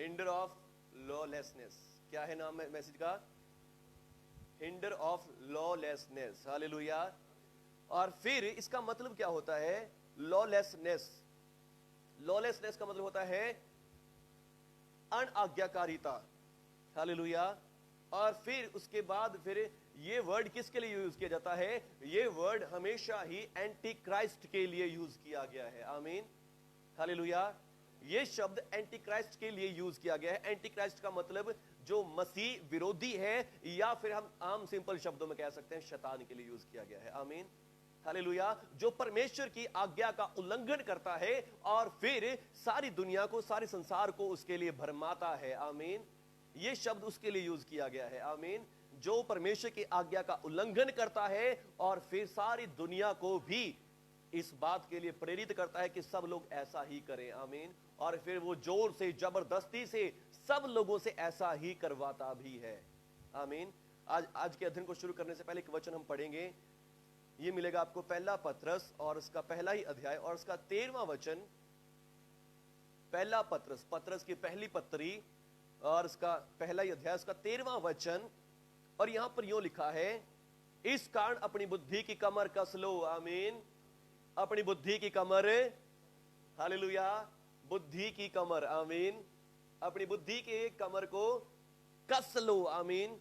Hinder of lawlessness. क्या है नाम मैसेज का? Hinder of lawlessness. हालेलुया। और फिर इसका मतलब क्या होता है? लॉलेसनेस, लॉलेसनेस का मतलब होता है अनाज्ञाकारिता। हालेलुया। और फिर उसके बाद फिर ये वर्ड किसके लिए यूज किया जाता है? ये वर्ड हमेशा ही एंटी क्राइस्ट के लिए यूज किया गया है। आमीन। हालेलुया। ये शब्द एंटी क्राइस्ट के लिए यूज किया गया है। एंटी क्राइस्ट का मतलब जो मसीह विरोधी है, या फिर हम आम सिंपल शब्दों में कह सकते हैं शैतान के लिए यूज किया गया है। आमीन। हालेलुया। जो परमेश्वर की आज्ञा का उल्लंघन करता है और फिर सारी दुनिया को, सारे संसार को उसके लिए भरमाता है। आमीन। ये शब्द उसके लिए यूज किया गया है। आमीन। जो परमेश्वर की आज्ञा का उल्लंघन करता है और फिर सारी दुनिया को भी इस बात के लिए प्रेरित करता है कि सब लोग ऐसा ही करें। आमीन। और फिर वो जोर से, जबरदस्ती से सब लोगों से ऐसा ही करवाता भी है। आमीन। आज के अध्ययन को शुरू करने से पहले एक वचन हम पढ़ेंगे। ये मिलेगा आपको पहला पत्रस और उसका पहला ही अध्याय और उसका 13वां वचन। पहला पत्रस, पत्रस की पहली पत्री और उसका पहला ही अध्याय, उसका 13वां वचन। और यहां पर यूं लिखा है, इस कारण अपनी बुद्धि की कमर कस लो। आमीन। अपनी बुद्धि की कमर, हालेलुया, बुद्धि की कमर। आमीन। अपनी बुद्धि के कमर को कस लो। आमीन।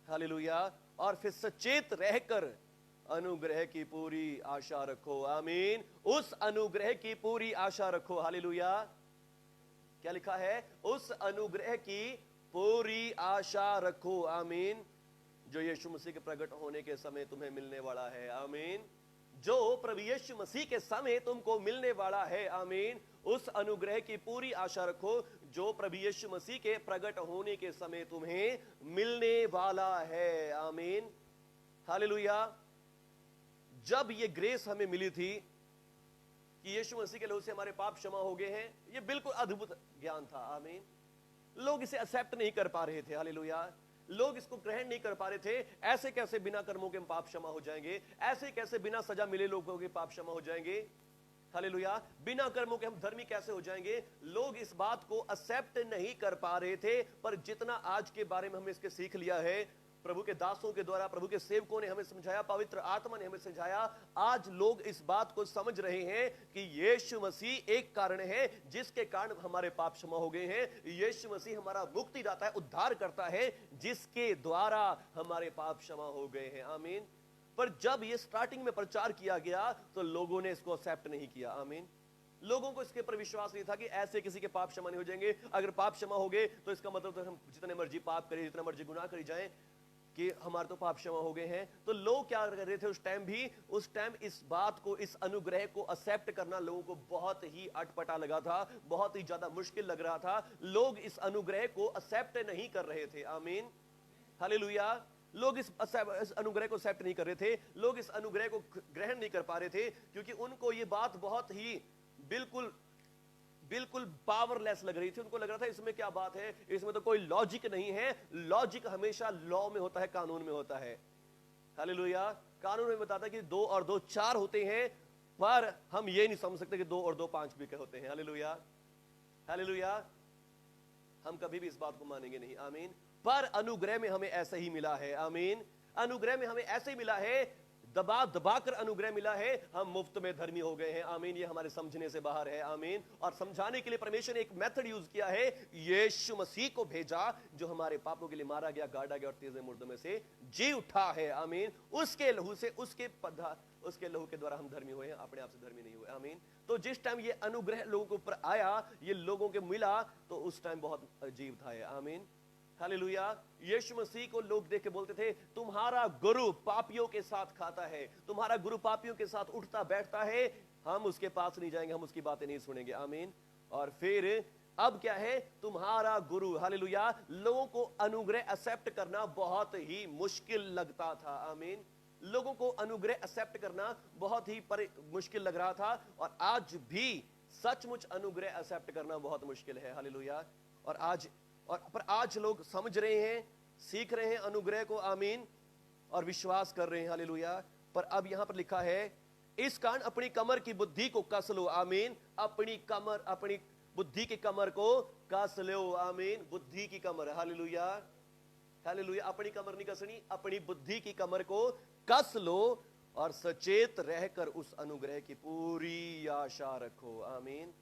हालेलुया। और फिर सचेत रहकर अनुग्रह की पूरी आशा रखो। आमीन। उस अनुग्रह की पूरी आशा रखो। हालेलुया। क्या लिखा है? उस अनुग्रह की पूरी आशा रखो। आमीन। जो यीशु मसीह के प्रकट होने के समय तुम्हें मिलने वाला है। आमीन। जो प्रभु यीशु मसीह के समय तुमको मिलने वाला है। आमीन। उस अनुग्रह की पूरी आशा रखो जो प्रभु यीशु मसीह के प्रकट होने के समय तुम्हें मिलने वाला है। आमीन। हालेलुया। जब ये ग्रेस हमें मिली थी कि यीशु मसीह के लहू से हमारे पाप क्षमा हो गए हैं, ये बिल्कुल अद्भुत ज्ञान था। आमीन। लोग इसे एक्सेप्ट नहीं कर पा रहे थे। हालेलुया। लोग इसको ग्रहण नहीं कर पा रहे थे। ऐसे कैसे बिना कर्मों के पाप क्षमा हो जाएंगे? ऐसे कैसे बिना सजा मिले लोगों के पाप क्षमा हो जाएंगे? हालेलुया। बिना कर्मों के हम धर्मी कैसे हो जाएंगे? लोग इस बात को एक्सेप्ट नहीं कर पा रहे थे। पर जितना आज के बारे में हमने इसके सीख लिया है, प्रभु के दासों के द्वारा, प्रभु के सेवकों ने हमें समझाया, पवित्र आत्मा ने हमें समझाया, आज लोग इस बात को समझ रहे हैं कि यीशु मसीह एक कारण है जिसके कारण हमारे पाप क्षमा हो गए हैं। यीशु मसीह हमारा मुक्तिदाता है, उद्धार करता है, जिसके द्वारा हमारे पाप क्षमा हो गए हैं। आमीन। पर जब ये स्टार्टिंग में प्रचार किया गया तो लोगों ने इसको एक्सेप्ट नहीं किया। आमीन। लोगों को इसके पर विश्वास नहीं था कि ऐसे किसी के पाप क्षमा नहीं हो जाएंगे। अगर पाप क्षमा हो गए तो इसका मतलब तो हम जितने मर्जी पाप करें, जितना मर्जी गुनाह करी जाएं, कि हमारे तो पाप क्षमा हो गए हैं। तो लोग क्या कर रहे थे उस टाइम भी? उस टाइम इस बात को, इस अनुग्रह को एक्सेप्ट करना लोगों को बहुत ही अटपटा लगा था, बहुत ही ज्यादा मुश्किल लग रहा था। लोग इस अनुग्रह को एक्सेप्ट नहीं कर रहे थे। आमीन। हालेलुया। लोग इस अनुग्रह को एक्सेप्ट नहीं कर रहे थे। लोग इस अनुग्रह को ग्रहण नहीं कर पा रहे थे क्योंकि उनको ये बात बहुत ही बिल्कुल पावरलेस लग रही थी। उनको लग रहा था इसमें क्या बात है, इसमें तो कोई लॉजिक नहीं है। लॉजिक हमेशा लॉ में होता है, कानून में होता है। हालेलुया। कानून में बताता है कि 2 और 2 4 होते हैं, पर हम ये नहीं समझ सकते कि 2 और 2 5 भी होते हैं। हालेलुया। हालेलुया। हम कभी भी इस बात को मानेंगे नहीं। आमीन। पर अनुग्रह में हमें ऐसा ही मिला है। आमीन। अनुग्रह में हमें ऐसे ही मिला है, दबा दबाकर अनुग्रह मिला है। हम मुफ्त में धर्मी हो गए हैं। आमीन। ये हमारे समझने से बाहर है। आमीन। और समझाने के लिए परमेश्वर ने एक मेथड यूज किया है, यीशु मसीह को भेजा जो हमारे पापों के लिए मारा गया, गाड़ा गया और तीसरे मुर्दों में से जी उठा है। आमीन। उसके लहू से, उसके लहू के द्वारा हम धर्मी हुए हैं, अपने आप से धर्मी नहीं हुए। आमीन। तो जिस टाइम ये अनुग्रह लोगों के ऊपर आया, ये लोगों के मिला, तो उस टाइम बहुत अजीब था। आमीन। हालेलुया। यीशु मसीह को लोग देख के बोलते थे, तुम्हारा गुरु पापियों के साथ खाता है, तुम्हारा गुरु पापियों के साथ उठता बैठता है, हम उसके पास नहीं जाएंगे, हम उसकी बातें नहीं सुनेंगे। आमीन। और फिर अब क्या है? तुम्हारा गुरु, हालेलुया। लोगों को अनुग्रह एक्सेप्ट करना बहुत ही मुश्किल लगता था। आमीन। लोगों को अनुग्रह एक्सेप्ट करना बहुत ही मुश्किल लग रहा था, और आज भी सचमुच अनुग्रह एक्सेप्ट करना बहुत मुश्किल है। हालेलुया। पर आज लोग समझ रहे हैं, सीख रहे हैं अनुग्रह को। आमीन। और विश्वास कर रहे हैं। हालेलुया। पर अब यहां पर लिखा है, इस कारण अपनी कमर की बुद्धि को कस लो। आमीन। अपनी कमर, बुद्धि की कमर को कस लो, आमीन। बुद्धि की कमर, हालेलुया, हालेलुया। अपनी कमर नहीं कसनी, अपनी बुद्धि की कमर को कस लो और सचेत रहकर उस अनुग्रह की पूरी आशा रखो, आमीन।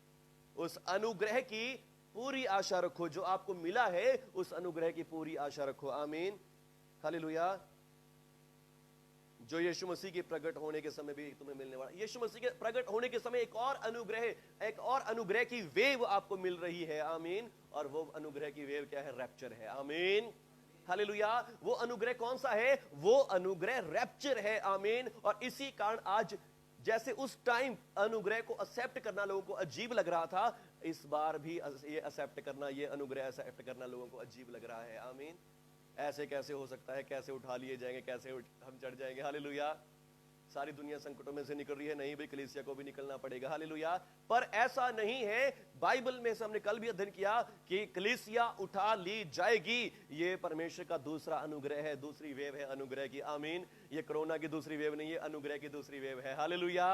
उस अनुग्रह की पूरी आशा रखो, जो आपको मिला है उस अनुग्रह की पूरी आशा रखो, आमीन, हालेलुया। जो यीशु मसीह के प्रकट होने के समय भी तुम्हें मिलने वाला, यीशु मसीह के प्रकट होने के समय एक और अनुग्रह की वेव आपको मिल रही है, आमीन। और वो अनुग्रह की वेव क्या है? रैप्चर है, आमीन, हालेलुया। वो अनुग्रह कौन सा है? वो अनुग्रह रैप्चर है, आमीन। और इसी कारण आज जैसे उस टाइम अनुग्रह को एक्सेप्ट करना लोगों को अजीब लग रहा था, इस बार भी ये एक्सेप्ट करना, ये अनुग्रह एक्सेप्ट करना लोगों को अजीब लग रहा है, आमीन। ऐसे कैसे हो सकता है? कैसे उठा लिए जाएंगे? कैसे हम चढ़ जाएंगे? हालेलुया। सारी दुनिया संकटों में से निकल रही है, नहीं भाई कलीसिया को भी निकलना पड़ेगा, हालेलुया। पर ऐसा नहीं है। बाइबल में से हमने कल भी अध्ययन किया कि कलीसिया उठा ली जाएगी। ये परमेश्वर का दूसरा अनुग्रह है, दूसरी वेव है अनुग्रह की, आमीन। ये कोरोना की दूसरी वेव नहीं है, अनुग्रह की दूसरी वेव है, हालेलुया,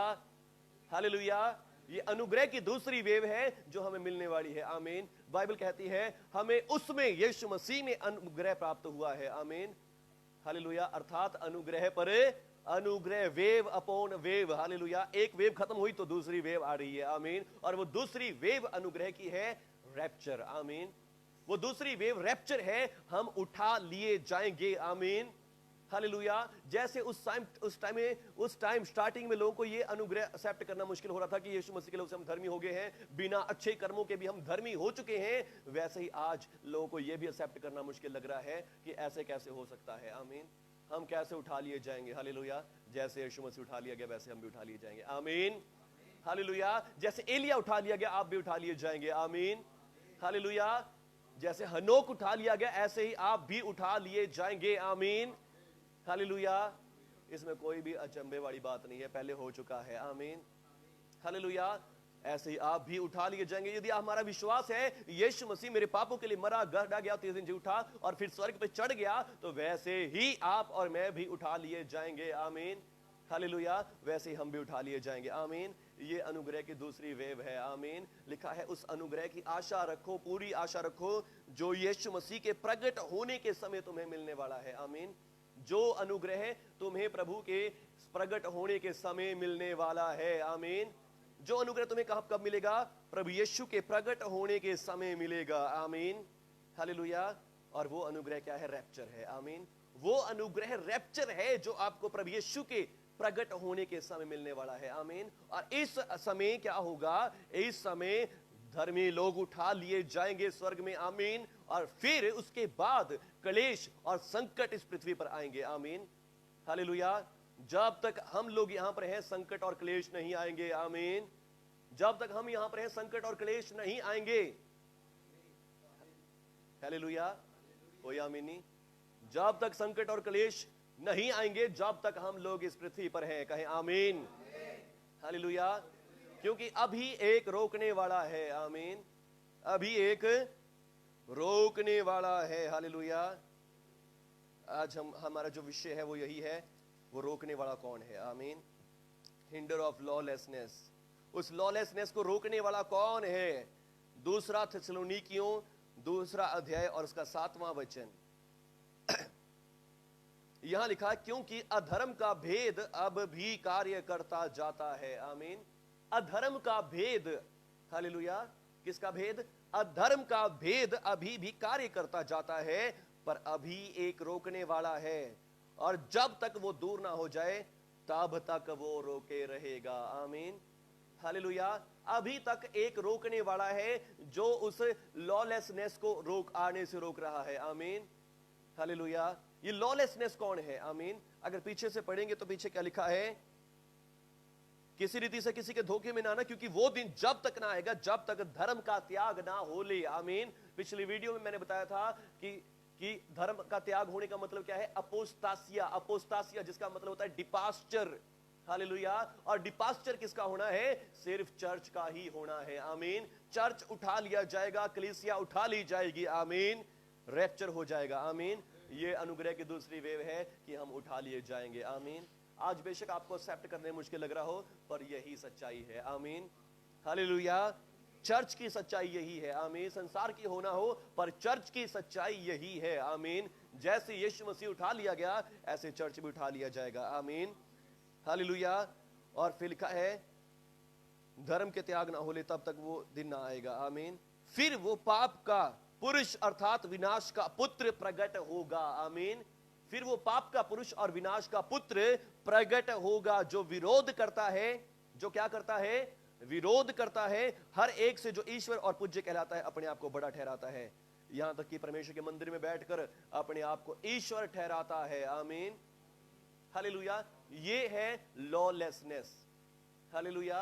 हालेलुया। ये अनुग्रह की दूसरी वेव है जो हमें मिलने वाली है, आमीन। बाइबल कहती है हमें उसमें यीशु मसीह में अनुग्रह प्राप्त हुआ है, आमीन, हालेलुया। अर्थात अनुग्रह पर अनुग्रह, वेव अपॉन वेव, हालेलुया। एक वेव खत्म हुई तो दूसरी वेव आ रही है, आमीन। और वो दूसरी वेव अनुग्रह की है रैप्चर, आमीन। वो दूसरी वेव रैप्चर है, हम उठा लिए जाएंगे, आमीन, हालेलुया। जैसे उस टाइम स्टार्टिंग में लोगों को ये अनुग्रह एक्सेप्ट करना मुश्किल हो रहा था कि यीशु मसीह के लोग से हम धर्मी हो गए हैं, बिना अच्छे कर्मों के भी हम धर्मी हो चुके हैं, वैसे ही आज लोगों को ये भी एक्सेप्ट करना मुश्किल लग रहा है कि ऐसे कैसे हो सकता है, आमीन। हम कैसे उठा लिए जाएंगे, हालेलुया। जैसे यीशु मसीह उठा लिया गया वैसे हम भी उठा लिए जाएंगे, आमीन, हालेलुया। जैसे एलिया उठा लिया गया आप भी उठा लिए जाएंगे, आमीन, हालेलुया। जैसे हनोक उठा लिया गया ऐसे ही आप भी उठा लिए जाएंगे, आमीन, हालेलुया। इसमें कोई भी अचंभे वाली बात नहीं है, पहले हो चुका है, आमीन, हालेलुया। ऐसे ही आप भी उठा लिए जाएंगे। यदि हमारा विश्वास है यीशु मसीह मेरे पापों के लिए मरा, गड़ा गया, 3 दिन जी उठा और फिर स्वर्ग पे चढ़ गया, तो वैसे ही आप और मैं भी उठा लिए जाएंगे, आमीन, हालेलुया। वैसे ही हम भी उठा लिए जाएंगे, आमीन। ये अनुग्रह की दूसरी वेव है, आमीन। लिखा है उस अनुग्रह की आशा रखो, पूरी आशा रखो, जो यीशु मसीह के प्रकट होने के समय तुम्हें मिलने वाला है, आमीन। जो अनुग्रह तुम्हें प्रभु के प्रकट होने के समय मिलने वाला है, आमीन। जो अनुग्रह तुम्हें कब मिलेगा? प्रभु यीशु के प्रकट होने के समय मिलेगा, आमीन, हालेलुया। और वो अनुग्रह क्या है? रैप्चर है, आमीन। वो अनुग्रह रैप्चर है जो आपको प्रभु यीशु के प्रकट होने के समय मिलने वाला है, आमीन। और इस समय क्या होगा? इस समय धर्मी लोग उठा लिए जाएंगे स्वर्ग में, आमीन। और फिर उसके बाद क्लेश और संकट इस पृथ्वी पर आएंगे, आमीन, हालेलुया। जब तक हम लोग यहां पर हैं संकट और क्लेश नहीं आएंगे, आमीन। जब तक हम यहां पर हैं संकट और क्लेश नहीं आएंगे, हालेलुया, कोई आमीन नहीं। जब तक संकट और क्लेश नहीं आएंगे, जब तक हम लोग इस पृथ्वी पर हैं, कहें आमीन, हालेलुया। क्योंकि अभी एक रोकने वाला है, आमीन, अभी एक रोकने वाला है, हालेलुया। आज हमारा जो विषय है वो यही है, वो रोकने वाला कौन है, आमीन। हिंडर ऑफ लॉलेसनेस, उस लॉलेसनेस को रोकने वाला कौन है? दूसरा थिस्सलुनीकियों 2 अध्याय और उसका 7वां वचन। यहां लिखा है क्योंकि अधर्म का भेद अब भी कार्य करता जाता है, आमीन। अधर्म का भेद, हालेलुया। किसका भेद? अधर्म का भेद अभी भी कार्य करता जाता है, पर अभी एक रोकने वाला है, और जब तक वो दूर ना हो जाए तब तक वो रोके रहेगा, आमीन, हालेलुया। अभी तक एक रोकने वाला है जो उस लॉलेसनेस को आने से रोक रहा है, आमीन, हालेलुया। ये लॉलेसनेस कौन है, आमीन? अगर पीछे से पढ़ेंगे तो पीछे क्या लिखा है? किसी रीति से किसी के धोखे में ना आना, क्योंकि वो दिन जब तक ना आएगा जब तक धर्म का त्याग ना हो ले, आमीन। पिछली वीडियो में मैंने बताया था कि धर्म का त्याग होने का मतलब क्या है? अपोस्तासिया, अपोस्तासिया जिसका मतलब होता है डिपास्चर, हालेलुया। और डिपास्चर किसका होना है? सिर्फ चर्च का ही होना है, आमीन। चर्च उठा लिया जाएगा, कलीसिया उठा ली जाएगी, आमीन, रैप्चर हो जाएगा, आमीन। ये अनुग्रह की दूसरी वेव है कि हम उठा लिए जाएंगे, आमीन। आज बेशक आपको एक्सेप्ट करने में मुश्किल लग रहा हो, पर यही सच्चाई है, आमीन, हालेलुया। चर्च की सच्चाई यही है, आमीन। संसार की होना हो, पर चर्च की सच्चाई यही है, आमीन। जैसे यीशु मसीह उठा लिया गया, ऐसे चर्च भी उठा लिया जाएगा, आमीन, हालेलुया। और फिर लिखा है, धर्म के त्याग ना हो ले तब तक वो दिन ना आएगा, आमीन। फिर वो पाप का पुरुष अर्थात विनाश का पुत्र प्रकट होगा, आमीन। फिर वो पाप का पुरुष और विनाश का पुत्र प्रकट होगा, जो विरोध करता है, जो क्या करता है, विरोध करता है हर एक से जो ईश्वर और पूज्य कहलाता है, अपने आप को बड़ा ठहराता है, यहां तक कि परमेश्वर के मंदिर में बैठकर अपने आप को ईश्वर ठहराता है, आमीन, हालेलुया। ये है लॉलेसनेस, हालेलुया।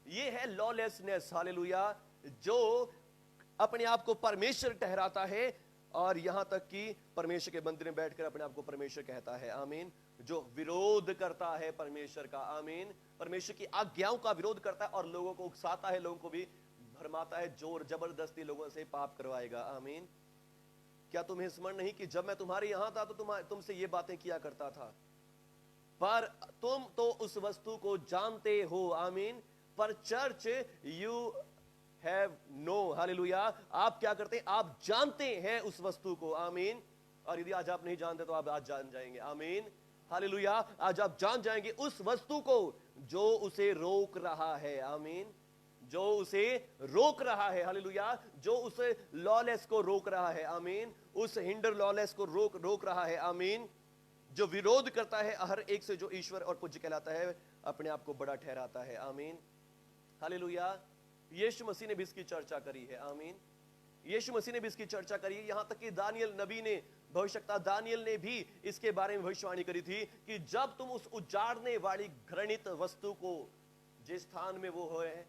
ये है लॉलेसनेस, हालेलुया, जो अपने आप को परमेश्वर ठहराता है और यहां तक कि परमेश्वर के मंदिर में बैठकर अपने आप को परमेश्वर कहता है, आमीन। जो विरोध करता है परमेश्वर का, आमीन, परमेश्वर की आज्ञाओं का विरोध करता है और लोगों को उकसाता है, लोगों को भी भरमाता है, जोर जबरदस्ती लोगों से पाप करवाएगा, आमीन। क्या तुम्हें स्मरण नहीं कि जब मैं तुम्हारे यहां था तो तुमसे ये बातें किया करता था, पर तुम तो उस वस्तु को जानते हो, आमीन। पर चर्च यू हैव नो, हालेलुया। आप क्या करते हैं, आप जानते हैं उस वस्तु को, आमीन। और यदि आज आप नहीं जानते तो आप आज जान जाएंगे, आमीन, हालेलुया। आज आप जान जाएंगे उस वस्तु को जो उसे रोक रहा है, आमीन, जो उसे रोक रहा है, हालेलुया, जो उस लॉलेस को रोक रहा है, आमीन, उस हिंडर लॉलेस को रोक रहा है, आमीन। जो विरोध करता है हर एक से जो ईश्वर और पूज्य कहलाता है, अपने आप को बड़ा ठहराता है, आमीन, हालेलुया। यीशु मसीह ने भी इसकी चर्चा करी है, आमीन। यीशु मसीह ने भी इसकी चर्चा करी है, यहां तक कि दानियल नबी ने, भविष्यवक्ता दानियल ने भी इसके बारे में भविष्यवाणी करी थी कि जब तुम उस उजाड़ने वाली घृणित वस्तु को, जिस स्थान में वो है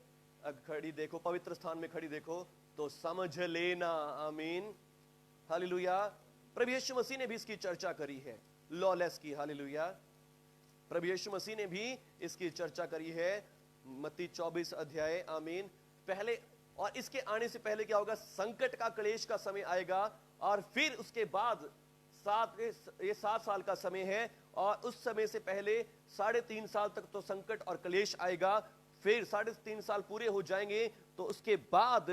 खड़ी देखो, पवित्र स्थान में खड़ी देखो, तो समझ लेना, आमीन, हालेलुया। प्रभु यीशु मसीह ने भी इसकी चर्चा करी है, लॉलेस की, हालेलुया। प्रभु यीशु मसीह ने भी इसकी चर्चा करी है, मत्ती 24 अध्याय, आमीन। पहले और इसके आने से पहले क्या होगा, संकट का क्लेश का समय आएगा, और फिर उसके बाद ये 7 साल का समय है, और उस समय से पहले 3.5 साल तक तो संकट और क्लेश आएगा। फिर 3.5 साल पूरे हो जाएंगे तो उसके बाद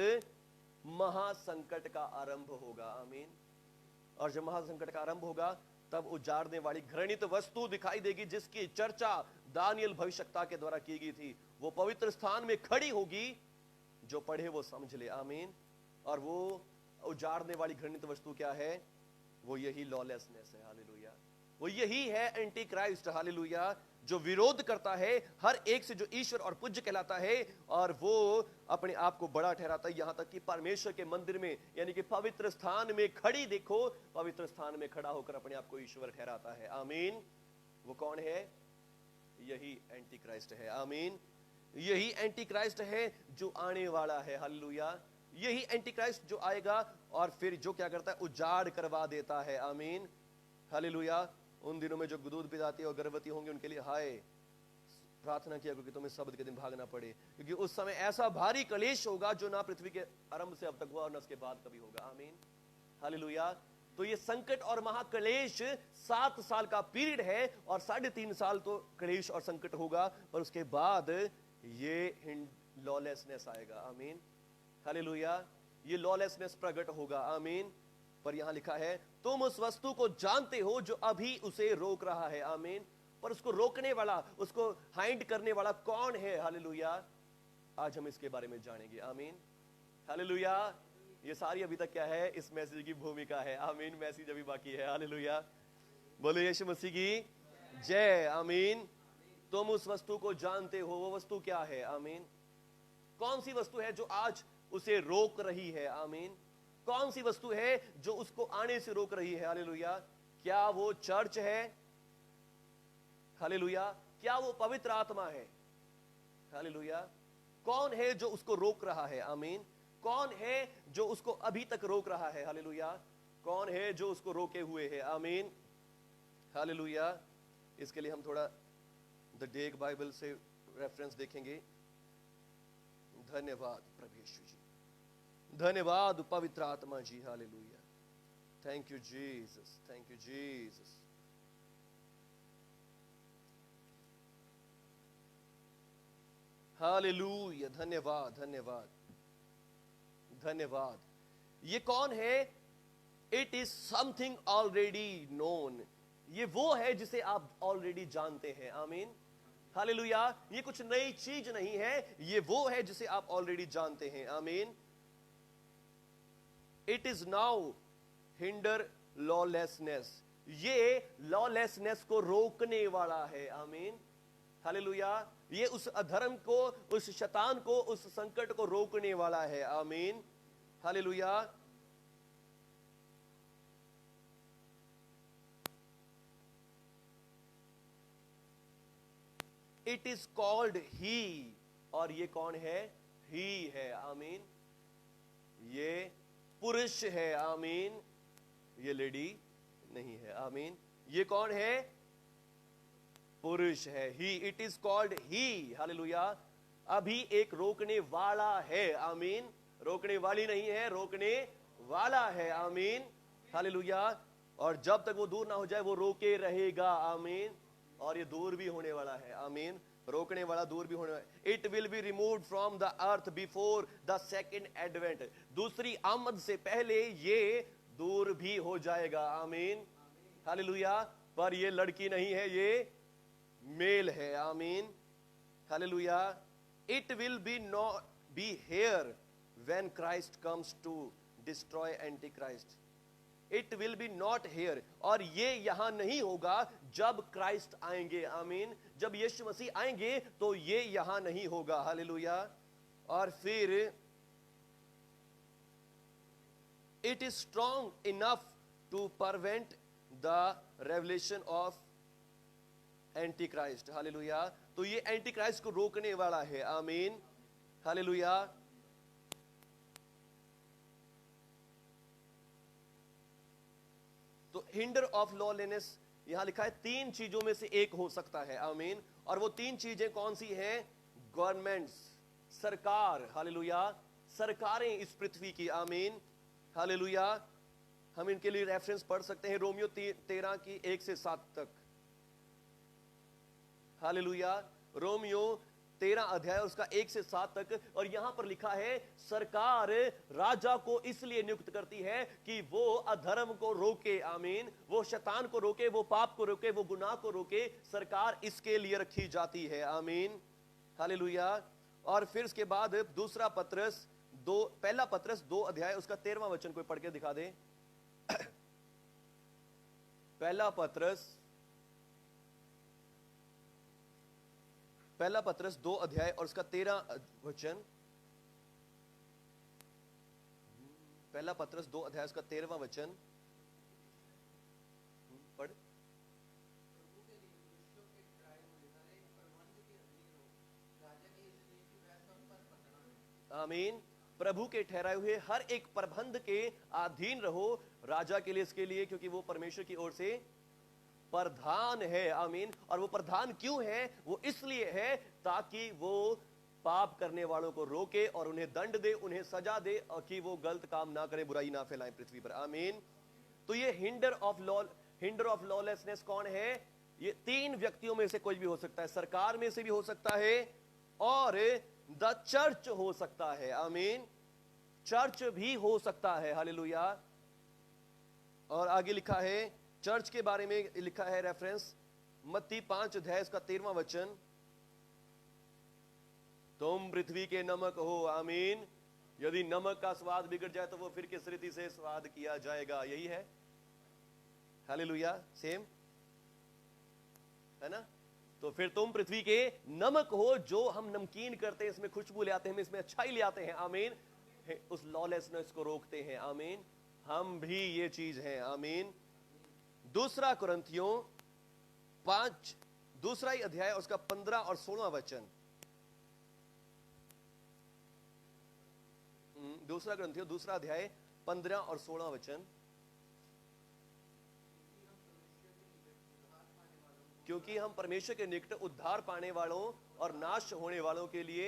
महासंकट का आरंभ होगा, आमीन। और जब महासंकट का आरंभ होगा तब उजाड़ने वाली घृणित वस्तु दिखाई देगी, जिसकी चर्चा दानियल भविष्यवक्ता के द्वारा की गई थी, वो पवित्र स्थान में खड़ी होगी। जो पढ़े वो समझ ले, आमीन। और वो उजाड़ने वाली घृणित वस्तु क्या है, वो यही लॉलेसनेस है, हालेलुया। वो यही है एंटी क्राइस्ट, हालेलुया, जो विरोध करता है हर एक से जो ईश्वर और पूज्य कहलाता है, और वो अपने आप को बड़ा ठहराता है, यहां तक कि परमेश्वर के मंदिर में, यानी कि पवित्र स्थान में खड़ी देखो, पवित्र स्थान में खड़ा होकर अपने आप को ईश्वर ठहराता है, आमीन। वो कौन है, यही एंटी क्राइस्ट है, आमीन। यही एंटी क्राइस्ट है जो आने वाला है, हालेलुया। यही एंटी क्राइस्ट जो आएगा और फिर जो क्या करता है, उजाड़ करवा देता है, आमीन, हालेलुया। उन दिनों में जो दूध पिलाती और गर्भवती होंगे उनके लिए हाय, प्रार्थना किया क्योंकि तुम्हें शब्द के दिन भागना पड़े, क्योंकि उस समय ऐसा भारी कलेश होगा जो ना पृथ्वी के आरंभ से अब तक हुआ और ना उसके बाद कभी होगा, आमीन, हालेलुया। तो ये संकट और महाकलेश 7 साल का पीरियड है, और 3.5 साल तो कलेश और संकट होगा, पर उसके बाद ये लॉलेसनेस आएगा, आमीन, हालेलुया। ये लॉलेसनेस प्रकट होगा, आमीन। पर यहां लिखा है, तुम उस वस्तु को जानते हो जो अभी उसे रोक रहा है, आमीन। पर उसको रोकने वाला, उसको हाइड करने वाला कौन है, हालेलुया। आज हम इसके बारे में जानेंगे, आमीन, हालेलुया। ये सारी अभी तक क्या है, इस मैसेज की भूमिका है, आमीन। मैसेज अभी बाकी है, हालेलुया। बोलो यीशु मसीह की जय, आमीन। तुम उस वस्तु को जानते हो, वो वस्तु क्या है, आमीन। कौन सी वस्तु है जो आज उसे रोक रही है, आमीन। कौन सी वस्तु है जो उसको आने से रोक रही है, हालेलुया। क्या वो चर्च है, हालेलुया। क्या वो पवित्र आत्मा है, हालेलुया। कौन है जो उसको रोक रहा है, आमीन। कौन है जो उसको अभी तक रोक रहा है, हालेलुया। कौन है जो उसको रोके हुए है, आमीन, हालेलुया। इसके लिए हम थोड़ा द डेग बाइबल से रेफरेंस देखेंगे। धन्यवाद प्रभु यीशु जी, धन्यवाद पवित्र आत्मा जी, hallelujah. Thank you Jesus, thank you Jesus. Hallelujah, धन्यवाद, धन्यवाद। धन्यवाद। ये कौन है? It is something already known. ये वो है जिसे आप ऑलरेडी जानते हैं। आमीन, हालेलुया। ये कुछ नई चीज नहीं है, ये वो है जिसे आप ऑलरेडी जानते हैं। आमीन। It is now hinder lawlessness. ये लॉलेसनेस को रोकने वाला है। आमीन, हालेलुया। ये उस अधर्म को, उस शैतान को, उस संकट को रोकने वाला है। आमीन, हालेलुया। इट इज कॉल्ड ही। और ये कौन है? ही है। आमीन। ये पुरुष है। आमीन। ये लेडी नहीं है। आमीन। ये कौन है? पुरुष है। He, it is called he. Hallelujah. अभी एक रोकने वाला है। आमीन। रोकने वाली नहीं है, रोकने वाला है। आमीन, हालेलुया। और जब तक वो दूर ना हो जाए वो रोके रहेगा। आमीन। और ये दूर भी होने वाला है। आमीन। रोकने वाला दूर भी होने वाला है। It will be removed from the earth before the second advent. दूसरी आमद से पहले ये दूर भी हो जाएगा। आमीन, हालेलुया। पर ये लड़की नहीं है, ये मेल है। आमीन, हालेलुया। It will be not be here when Christ comes to destroy antichrist. It will be not here. और ये यहां नहीं होगा जब क्राइस्ट आएंगे। आमीन। जब यीशु मसीह आएंगे तो ये यहां नहीं होगा। हालेलुया। और फिर it is strong enough to prevent the revelation of antichrist. हालेलुया। तो ये एंटी क्राइस्ट को रोकने वाला है। आमीन, हालेलुया। तो हिंडर ऑफ लॉलेनेस यहां लिखा है, तीन चीजों में से एक हो सकता है। आमीन। और वो तीन चीजें कौन सी हैं? गवर्नमेंट्स, सरकार। हालेलुया। सरकारें इस पृथ्वी की। आमीन, हालेलुया। हम इनके लिए रेफरेंस पढ़ सकते हैं रोमियो 13 की 1 से 7 तक। हालेलुया। रोमियो 13 अध्याय उसका 1 से 7 तक। और यहां पर लिखा है सरकार राजा को इसलिए नियुक्त करती है कि वो अधर्म को रोके। आमीन। वो शैतान को रोके, वो पाप को रोके, वो गुनाह को रोके। सरकार इसके लिए रखी जाती है। आमीन, हालेलुया। और फिर उसके बाद पहला पत्रस 2 अध्याय उसका 13वां वचन कोई पढ़ के दिखा दे। पहला पत्रस 2 अध्याय और उसका 13 वचन। पहला पत्रस 2 अध्याय उसका 13वां वचन पढ़। आमीन। प्रभु के ठहराए हुए हर एक प्रबंध के अधीन रहो, राजा के लिए, इसके लिए क्योंकि वो परमेश्वर की ओर से प्रधान है। आमीन। और वो प्रधान क्यों है? वो इसलिए है ताकि वो पाप करने वालों को रोके और उन्हें दंड दे, उन्हें सजा दे, और कि वो गलत काम ना करें, बुराई ना फैलाएं पृथ्वी पर। आमीन। तो ये हिंडर ऑफ लॉलेसनेस कौन है? ये तीन व्यक्तियों में से कोई भी हो सकता है। सरकार में से भी हो सकता है और द चर्च हो सकता है। आमीन। चर्च भी हो सकता है। हालेलुया। और आगे लिखा है चर्च के बारे में, लिखा है रेफरेंस मत्ती 5 अध्याय इसका 13वां वचन। तुम पृथ्वी के नमक हो। आमीन। यदि नमक का स्वाद बिगड़ जाए तो वो फिर किस रीति से स्वाद किया जाएगा? यही है। हालेलुया। सेम है ना? तो फिर तुम पृथ्वी के नमक हो। जो हम नमकीन करते हैं, इसमें खुशबू ले आते हैं, इसमें अच्छाई ले आते हैं। आमीन। उस लॉलेसनेस को रोकते हैं। आमीन। हम भी ये चीज है। आमीन। दूसरा कुरिन्थियों 5 दूसरा ही अध्याय उसका 15 और 16वां वचन। दूसरा कुरिन्थियों दूसरा अध्याय 15 और 16वां वचन। क्योंकि हम परमेश्वर के निकट उद्धार पाने वालों और नाश होने वालों के लिए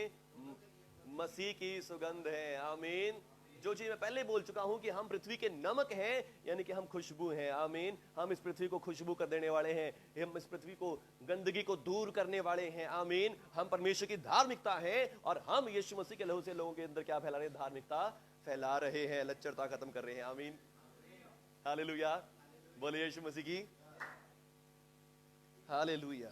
मसीह की सुगंध है। आमीन। जो चीज मैं पहले बोल चुका हूं कि हम पृथ्वी के नमक हैं, यानी कि हम खुशबू हैं। आमीन। हम इस पृथ्वी को खुशबू कर देने वाले हैं। हम इस पृथ्वी को, गंदगी को दूर करने वाले हैं। आमीन। हम परमेश्वर की धार्मिकता है और हम यीशु मसीह के लहू से लोगों के अंदर क्या फैला रहे हैं? धार्मिकता फैला रहे हैं, लच्चरता खत्म कर रहे हैं। आमीन, हालेलुया, बोले यीशु मसीह की hallelujah.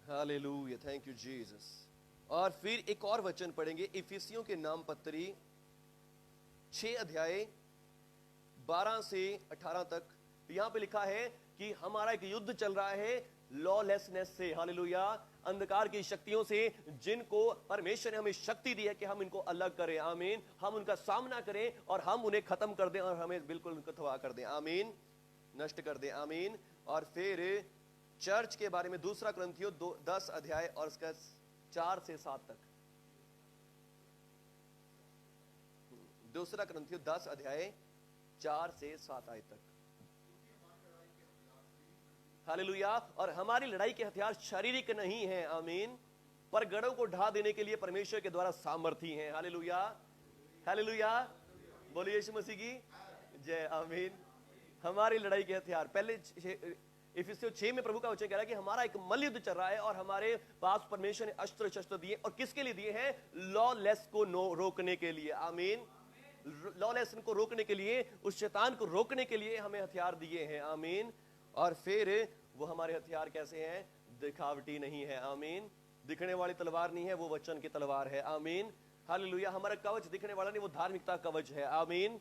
Hallelujah, thank you Jesus. और फिर एक और वचन पढ़ेंगे, इफिसियों के नाम पत्री 6 अध्याय 12 से 18 तक। यहां पे लिखा है कि हमारा एक युद्ध चल रहा है लॉलेसनेस से, हालेलुया, अंधकार की शक्तियों से, जिनको परमेश्वर ने हमें शक्ति दी है कि हम इनको अलग करें। आमीन, हम उनका सामना करें और हम उन्हें खत्म कर दें और हमें बिल्कुल उनको तबाह कर दें। आमीन, नष्ट कर दें। आमीन। और फिर चर्च के बारे में 2 कुरिन्थियों 10 अध्याय और उसका 4 से 7 तक। 2 कुरिन्थियों 10 अध्याय 4 से 7 आयत तक। हालेलुया। और हमारी लड़ाई के हथियार शारीरिक नहीं है, आमीन, पर गढ़ों को ढा देने के लिए परमेश्वर के द्वारा सामर्थी हैं। हालेलुया, हालेलुया, बोलिए यीशु मसीह की जय। आमीन। हमारी लड़ाई के हथियार, पहले इफिसियों 6 में प्रभु का वचन कह रहा है कि हमारा एक मल्लयुद्ध चल रहा है और हमारे पास परमेश्वर ने अस्त्र शस्त्र दिए, और किसके लिए दिए हैं? लॉलेस को रोकने के लिए। आमीन, लॉलेस को रोकने के लिए, उस शैतान को रोकने के लिए हमें हथियार दिए हैं। आमीन। और फिर वो हमारे हथियार कैसे हैं? दिखावटी नहीं है। आमीन, दिखने वाली तलवार नहीं है, वो वचन की तलवार है। आमीन, हालेलुया। हमारा कवच दिखने वाला नहीं, वो धार्मिकता कवच है। आमीन,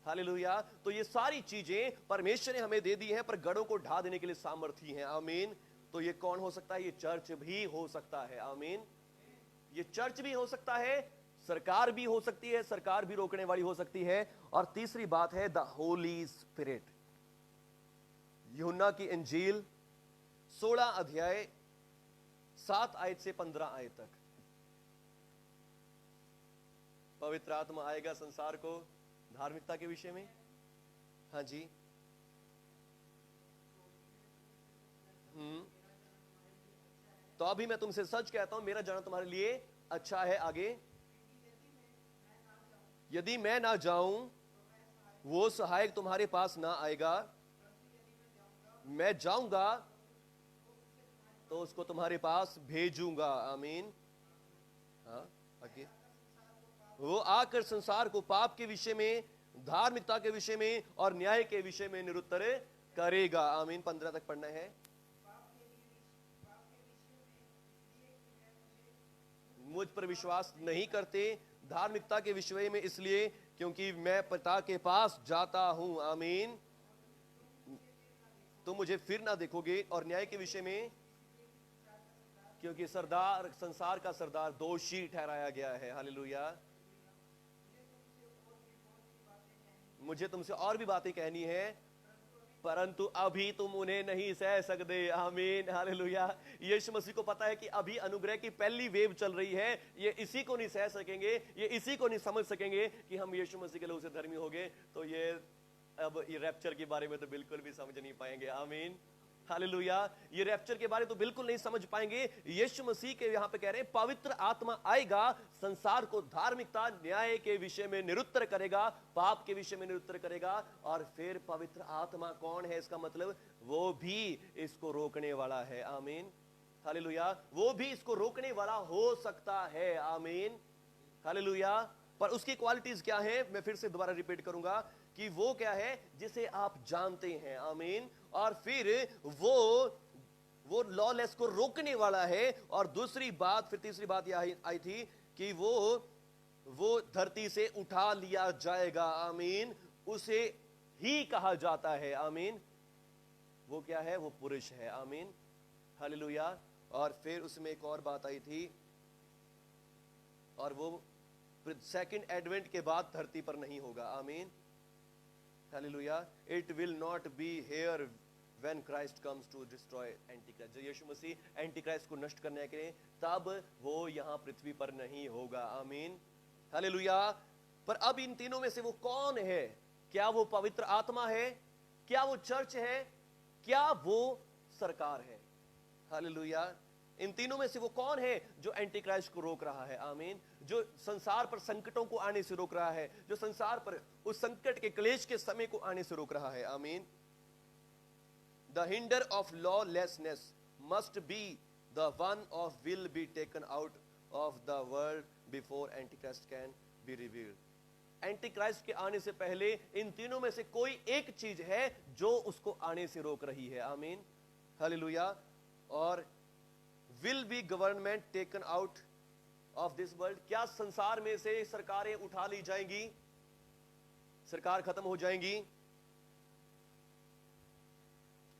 हालेलुया। तो ये सारी चीजें परमेश्वर ने हमें दे दी हैं, पर गढ़ों को ढा देने के लिए सामर्थी हैं। आमीन। तो ये कौन हो सकता है? ये चर्च भी हो सकता है। आमीन, ये चर्च भी हो सकता है, सरकार भी हो सकती है, सरकार भी रोकने वाली हो सकती है। और तीसरी बात है द होली स्पिरिट। यूहन्ना की इंजील 16 अध्याय 7 आयत से 15 आयत तक। पवित्र आत्मा आएगा संसार को धार्मिकता के विषय में। हाँ जी, तो अभी मैं तुमसे सच कहता हूं, मेरा जाना तुम्हारे लिए अच्छा है। आगे, यदि मैं ना जाऊं, वो सहायक तुम्हारे पास ना आएगा। मैं जाऊंगा तो उसको तुम्हारे पास भेजूंगा। आमीन। हाँ, आगे, वो आकर संसार को पाप के विषय में, धार्मिकता के विषय में और न्याय के विषय में निरुत्तर करेगा। आमीन। 15 तक पढ़ना है। मुझ पर विश्वास नहीं करते धार्मिकता के विषय में, इसलिए क्योंकि मैं पिता के पास जाता हूं। आमीन, तो मुझे फिर ना देखोगे। और न्याय के विषय में, क्योंकि सरदार, संसार का सरदार दोषी ठहराया गया है। हालेलुया। मुझे तुमसे और भी बातें कहनी है, परंतु अभी तुम उन्हें नहीं सह सकते। आमीन, हालेलुया। यीशु मसीह को पता है कि अभी अनुग्रह की पहली वेव चल रही है, ये इसी को नहीं सह सकेंगे, ये इसी को नहीं समझ सकेंगे कि हम यीशु मसीह के लोग से धर्मी हो गए। तो ये अब ये रैप्चर के बारे में तो बिल्कुल भी समझ नहीं पाएंगे। आमीन, हालेलुया। ये रैप्चर के बारे में तो बिल्कुल नहीं समझ पाएंगे। यीशु मसीह के यहां पे कह रहे हैं पवित्र आत्मा आएगा, संसार को धार्मिकता, न्याय के विषय में निरुत्तर करेगा, पाप के विषय में निरुत्तर करेगा। और फिर पवित्र आत्मा कौन है? इसका मतलब वो भी इसको रोकने वाला है। आमीन, हालेलुया। वो भी इसको रोकने वाला हो सकता है। आमीन, हालेलुया। पर उसकी क्वालिटीज क्या है? मैं फिर से दोबारा रिपीट करूंगा कि वो क्या है? जिसे आप जानते हैं। आमीन। और फिर वो लॉलेस को रोकने वाला है। और दूसरी बात, फिर तीसरी बात यह आई थी कि वो धरती से उठा लिया जाएगा। आमीन, उसे ही कहा जाता है। आमीन, वो क्या है? वो पुरुष है। आमीन, हालेलुया। और फिर उसमें एक और बात आई थी, और वो सेकंड एडवेंट के बाद धरती पर नहीं होगा। आमीन, हालेलुया। It will not be here when Christ comes to destroy antichrist. जब यीशु मसीह एंटीक्राइस्ट को नष्ट करने के लिए, तब वो यहां पृथ्वी पर नहीं होगा। आमीन, हालेलुया। पर अब इन तीनों में से वो कौन है? क्या वो पवित्र आत्मा है? क्या वो चर्च है? क्या वो सरकार है? हालेलुया। इन तीनों में से वो कौन है जो एंटीक्राइस्ट को रोक रहा है? आमीन, जो संसार पर संकटों को आने से रोक रहा है, जो संसार पर उस संकट के क्लेश के समय को आने से रोक रहा है। आमीन, The hinder of lawlessness must be the one of will be taken out of the world before Antichrist can be revealed. Antichrist के आने से पहले इन तीनों में से कोई एक चीज है जो उसको आने से रोक रही है. आमीन, हालेलुया. और will be government taken out of this world. क्या संसार में से सरकारें उठा ली जाएंगी, सरकार खत्म हो जाएंगी?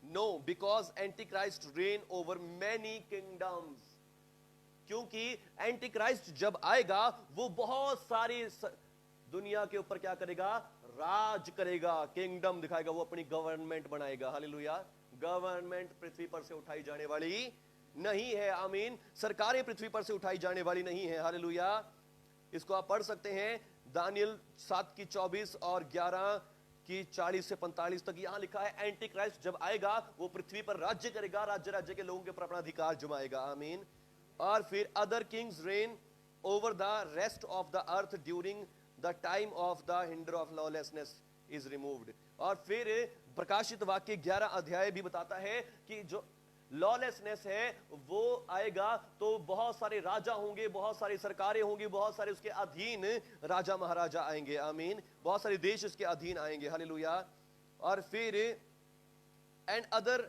No, because antichrist reign over many kingdoms. क्योंकि एंटीक्राइस्ट जब आएगा वो बहुत सारी दुनिया के ऊपर क्या करेगा? राज करेगा, किंगडम दिखाएगा, वो अपनी गवर्नमेंट बनाएगा. हालेलुया. गवर्नमेंट पृथ्वी पर से उठाई जाने वाली नहीं है. आमीन. सरकारें पृथ्वी पर से उठाई जाने वाली नहीं है. हालेलुया. इसको आप पढ़ सकते हैं दानियल 7:24 और 11:40 से 45 तक. यहां लिखा है एंटी क्राइस्ट जब आएगा वो पृथ्वी पर राज्य करेगा, राज्य के लोगों के ऊपर अपना अधिकार जमाएगा. आमीन. और फिर other Kings rain over the rest of the earth during the time of the hinder of lawlessness is removed. और फिर प्रकाशित वाक्य 11 अध्याय भी बताता है कि जो लॉलेसनेस है वो आएगा तो बहुत सारे राजा होंगे, बहुत सारी सरकारें होंगी, बहुत सारे उसके अधीन राजा महाराजा आएंगे. आमीन. बहुत सारे देश उसके अधीन आएंगे. हालेलुया. और फिर एंड अदर,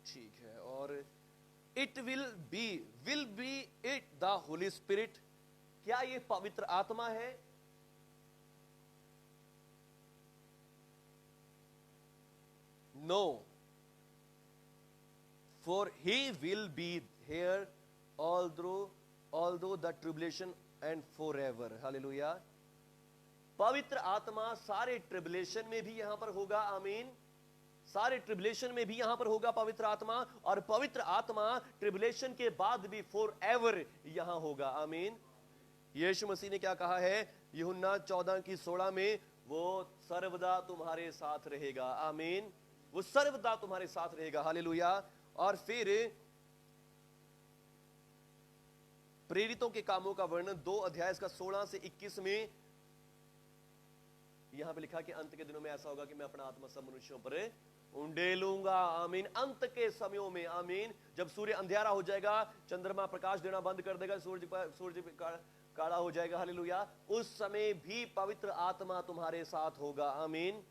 ठीक है, और it will be it the holy spirit. क्या ये पवित्र आत्मा है? No, for he will be here although the tribulation and forever. Hallelujah. पवित्र आत्मा सारे ट्रिबुलेशन में भी यहां पर होगा. आमीन. सारे ट्रिबुलेशन में भी यहां पर होगा पवित्र आत्मा, और पवित्र आत्मा ट्रिबुलेशन के बाद भी फॉरएवर यहां होगा. आमीन. यीशु मसीह ने क्या कहा है यूहन्ना 14:16 में? वो सर्वदा तुम्हारे साथ रहेगा. आमीन. वो सर्वदा तुम्हारे साथ रहेगा. हालेलुया. और फिर प्रेरितों के कामों का वर्णन 2 अध्याय का 16 से 21 में यहां पे लिखा कि अंत के दिनों में ऐसा होगा कि मैं अपना आत्मा सब मनुष्यों पर उंडेलूंगा. आमीन. अंत के समयों में. आमीन. जब सूर्य अंधेरा हो जाएगा, चंद्रमा प्रकाश देना बंद कर देगा, सूर्य काला हो जाएगा. हालेलुया. उस समय भी पवित्र आत्मा तुम्हारे साथ होगा. आमीन.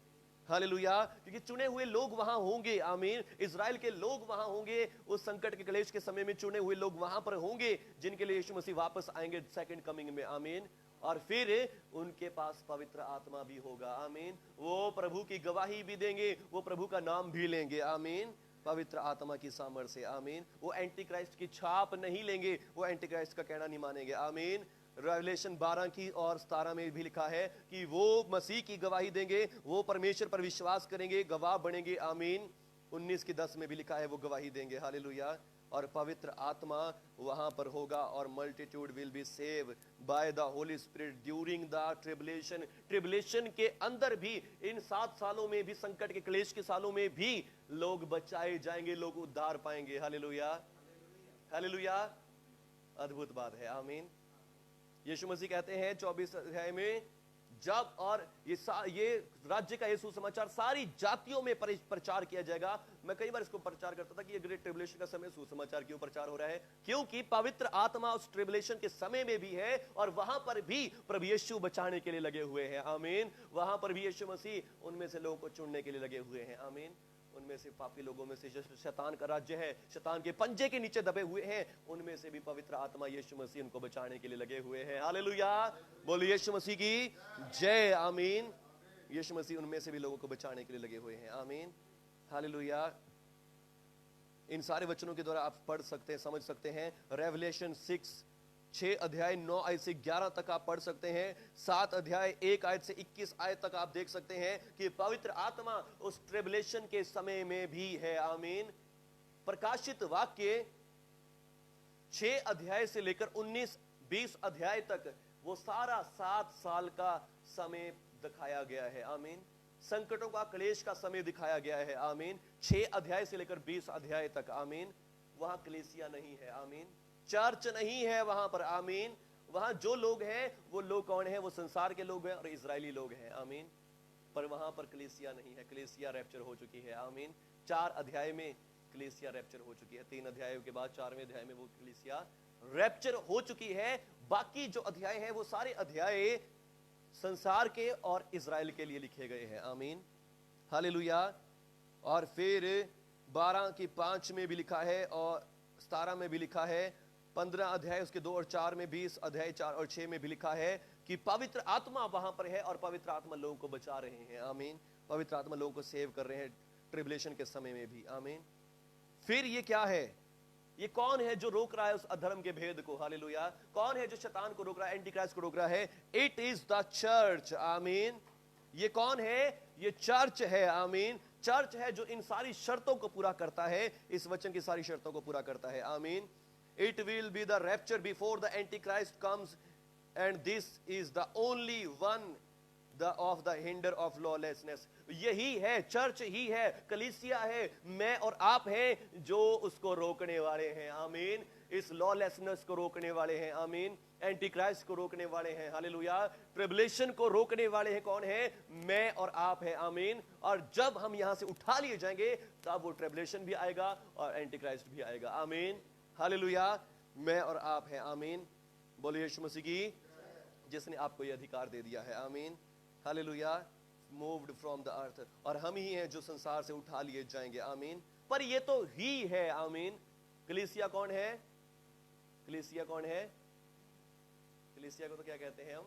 हालेलुया. क्योंकि चुने हुए लोग वहां होंगे. आमीन. इजराइल के लोग वहां होंगे. उस संकट के क्लेश के समय में चुने हुए लोग वहां पर होंगे जिनके लिए यीशु मसीह वापस आएंगे सेकंड कमिंग में. आमीन. और फिर उनके पास पवित्र आत्मा भी होगा. आमीन. वो प्रभु की गवाही भी देंगे, वो प्रभु का नाम भी लेंगे. आमीन. पवित्र आत्मा की सामर्थ्य से. आमीन. वो एंटी क्राइस्ट की छाप नहीं लेंगे, वो एंटी क्राइस्ट का कहना नहीं मानेंगे. आमीन. रेवलेशन 12 की और 17 में भी लिखा है कि वो मसीह की गवाही देंगे, वो परमेश्वर पर विश्वास करेंगे, गवाह बनेंगे. आमीन. 19:10 में भी लिखा है वो गवाही देंगे. हालेलुया. और पवित्र आत्मा वहां पर होगा और multitude will be save by the holy spirit during the tribulation. Tribulation के अंदर भी, इन 7 सालों में भी, संकट के क्लेश के सालों में भी लोग बचाए जाएंगे, लोग उद्धार पाएंगे. हालेलुया. हालेलुया. अद्भुत बात है. आमीन. यीशु मसीह कहते हैं 24 अध्याय में, जब और ये राज्य का ये सुसमाचार सारी जातियों में प्रचार किया जाएगा. मैं कई बार इसको प्रचार करता था कि ये ग्रेट ट्रिबुलेशन का समय सुसमाचार क्यों प्रचार हो रहा है? क्योंकि पवित्र आत्मा उस ट्रिबुलेशन के समय में भी है और वहां पर भी प्रभु यीशु बचाने के लिए लगे हुए हैं. आमीन. वहां पर भी यीशु मसीह उनमें से लोगों को चुनने के लिए लगे हुए हैं. आमीन. उनमें से पापी लोगों में से जो शैतान का राज्य है, शैतान के पंजे के नीचे दबे हुए हैं, उनमें से भी पवित्र आत्मा यीशु मसीह उनको बचाने के लिए लगे हुए हैं. हालेलुया. बोलिए यीशु मसीह की जय. आमीन. यीशु मसीह उनमें से भी लोगों को बचाने के लिए लगे हुए हैं. आमीन. हालेलुया. इन सारे वचनों के द्वारा आप पढ़ सकते हैं, समझ सकते हैं. रेवलेशन 6 अध्याय 9 आयत से 11 तक आप पढ़ सकते हैं. 7 अध्याय 1 आयत से 21 आयत तक आप देख सकते हैं कि पवित्र आत्मा उस ट्रिबुलेशन के समय में भी है. आमीन. प्रकाशित वाक्य 6 अध्याय से लेकर 19-20 अध्याय तक वो सारा 7 साल का समय दिखाया गया है. आमीन. संकटों का, क्लेश का समय दिखाया गया है. आमीन. 6 अध्याय से लेकर 20 अध्याय तक. आमीन. वहां कलीसिया नहीं है. आमीन. चर्च नहीं है वहां पर. आमीन. वहां जो लोग हैं वो लोग कौन है? वो संसार के लोग हैं और इजरायली लोग हैं. आमीन. पर वहां पर कलीसिया नहीं है. कलीसिया रैप्चर हो चुकी है. आमीन. 4 अध्याय में कलीसिया रैप्चर हो चुकी है। 3 अध्यायों के बाद 4वें अध्याय में वो कलीसिया रैप्चर हो चुकी है। बाकी जो अध्याय हैं वो सारे अध्याय संसार के और इजराइल के लिए लिखे गए हैं। आमीन, हालेलुया। और फिर 12 की 5 में भी लिखा है और 17 में भी लिखा है, 15 अध्याय उसके 2 और 4 में, 20 अध्याय 4 और 6 में भी लिखा है कि पवित्र आत्मा वहां पर है और पवित्र आत्मा लोगों को बचा रहे हैं। आमीन, पवित्र आत्मा लोगों को सेव कर रहे हैं ट्रिबुलेशन के समय में भी। आमीन। फिर ये क्या है? ये कौन है जो रोक रहा है उस अधर्म के भेद को? हालेलुया। कौन है जो शैतान को रोक रहा है, एंटी क्राइस्ट को रोक रहा है? It is the church. आमीन। ये कौन है? ये चर्च है। आमीन। चर्च है जो इन सारी शर्तों को पूरा करता है, इस वचन की सारी शर्तों को पूरा करता है। आमीन। It will be the rapture before the anti Christ comes and this is the only one of the hinder of lawlessness. यही है, चर्च ही है, कलीसिया है, मैं और आप हैं जो उसको रोकने वाले हैं। आमीन। इस लॉलेसनेस को रोकने वाले हैं। आमीन। एंटी क्राइस्ट को रोकने वाले हैं। हालेलुया। ट्रिबुलेशन को रोकने वाले हैं कौन है? मैं और आप हैं। आमीन। और जब हम यहां से उठा लिए जाएंगे तब वो ट्रिबुलेशन भी आएगा और एंटी क्राइस्ट भी आएगा। आमीन, हालेलुया। मैं और आप हैं। आमीन। बोलिए यीशु मसीह की, जिसने आपको यह अधिकार दे दिया है। आमीन, hallelujah. Moved from the earth, और हम ही हैं जो संसार से उठा लिए जाएंगे। आमीन। पर ये तो ही है। आमीन। कलीसिया कौन है? कलीसिया कौन है? कलीसिया को तो क्या कहते हैं हम?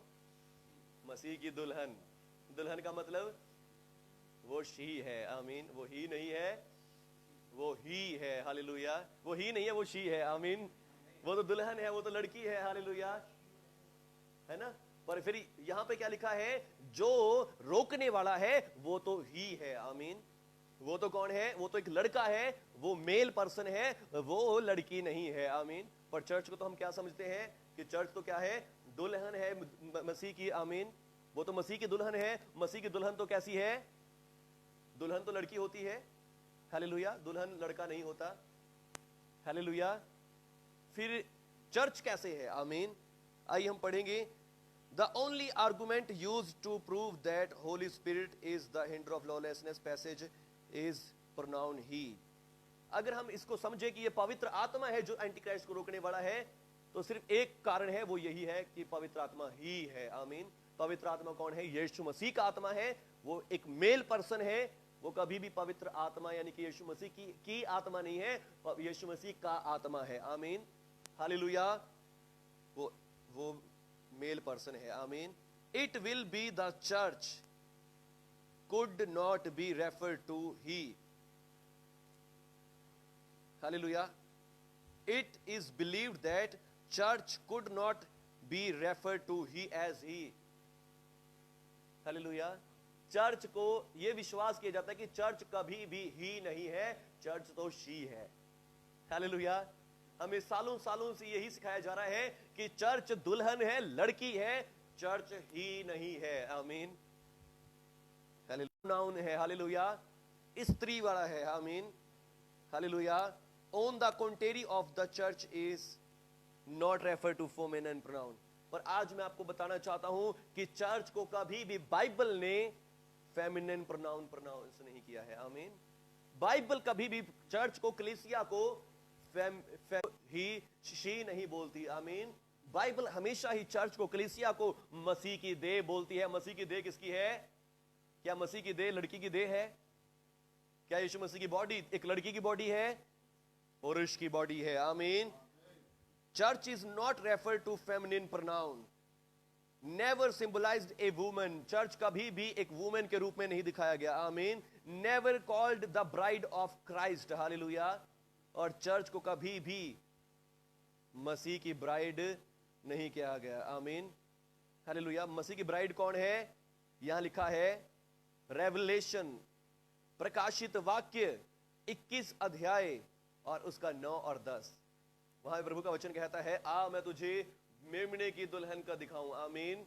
मसीह की दुल्हन। दुल्हन का मतलब वो शी है। आमीन। वो ही नहीं है, वो ही है। हालेलुया। वो ही नहीं है, वो शी है। आमीन। वो तो दुल्हन है, वो तो लड़की है। हालेलुया, है ना? पर फिर यहां पे क्या लिखा है? जो रोकने वाला है वो तो ही है। आमीन। वो तो कौन है? वो तो एक लड़का है, वो मेल पर्सन है, वो लड़की नहीं है। आमीन। पर चर्च को तो हम क्या समझते हैं कि चर्च तो क्या है? दुल्हन है मसीह की। आमीन। वो तो मसीह की दुल्हन है। मसीह की दुल्हन तो कैसी है? दुल्हन तो लड़की होती है। हालेलुया। दुल्हन लड़का नहीं होता। हालेलुया। फिर चर्च कैसे है? आमीन। आइए हम पढ़ेंगे। The only argument used to prove that Holy Spirit is the hinder of lawlessness passage is pronoun he. अगर हम इसको समझे कि ये पवित्र आत्मा है जो एंटी क्राइस्ट को रोकने वाला है, तो सिर्फ एक कारण है, वो यही है कि पवित्र आत्मा ही है। आमीन। पवित्र आत्मा कौन है? यीशु मसीह का आत्मा है। वो एक मेल पर्सन है। वो कभी भी पवित्र आत्मा यानी कि यीशु मसीह की आत्मा नहीं है, यीशु मसीह का आत्मा है। आमीन, हालेलुया। वो मेल पर्सन है। आमीन। It will be the church could not be refer to he. हालेलुया। It is believed that church could not be refer to he as he. हालेलुया। चर्च को यह विश्वास किया जाता है कि चर्च कभी भी ही नहीं है, चर्च तो शी है। हालेलुया। हमें सालों सालों से यही सिखाया जा रहा है कि चर्च दुल्हन है, लड़की है, चर्च ही नहीं है। आमीन। नाउन है। हालेलुया। स्त्री वाला है। आमीन, हालेलुया। On the contrary of the church is not refer to feminine pronoun. पर आज मैं आपको बताना चाहता हूं कि चर्च को कभी भी बाइबल ने फेमिनिन प्रोनाउन प्रोनाउंस नहीं किया है। आमीन। बाइबल कभी भी चर्च को, कलीसिया को ही शी नहीं बोलती। आमीन। बाइबल हमेशा ही चर्च को, कलीसिया को मसीह की देह बोलती है। मसीह की देह किसकी है? क्या मसीह की देह लड़की की देह है? क्या यीशु मसीह की बॉडी एक लड़की की बॉडी है? पुरुष की बॉडी है। आमीन। Church is not refer to feminine pronoun, never symbolized a woman. Church कभी भी एक वुमेन के रूप में नहीं दिखाया गया। आमीन। Never called the bride of Christ. Hallelujah. और चर्च को कभी भी मसीह की ब्राइड नहीं किया गया। आमीन, हालेलुया। मसीह की ब्राइड कौन है? यहां लिखा है रेवलेशन, प्रकाशित वाक्य 21 अध्याय और उसका 9 और 10। वहां प्रभु का वचन कहता है, आ मैं तुझे मेमने की दुल्हन का दिखाऊं। आमीन।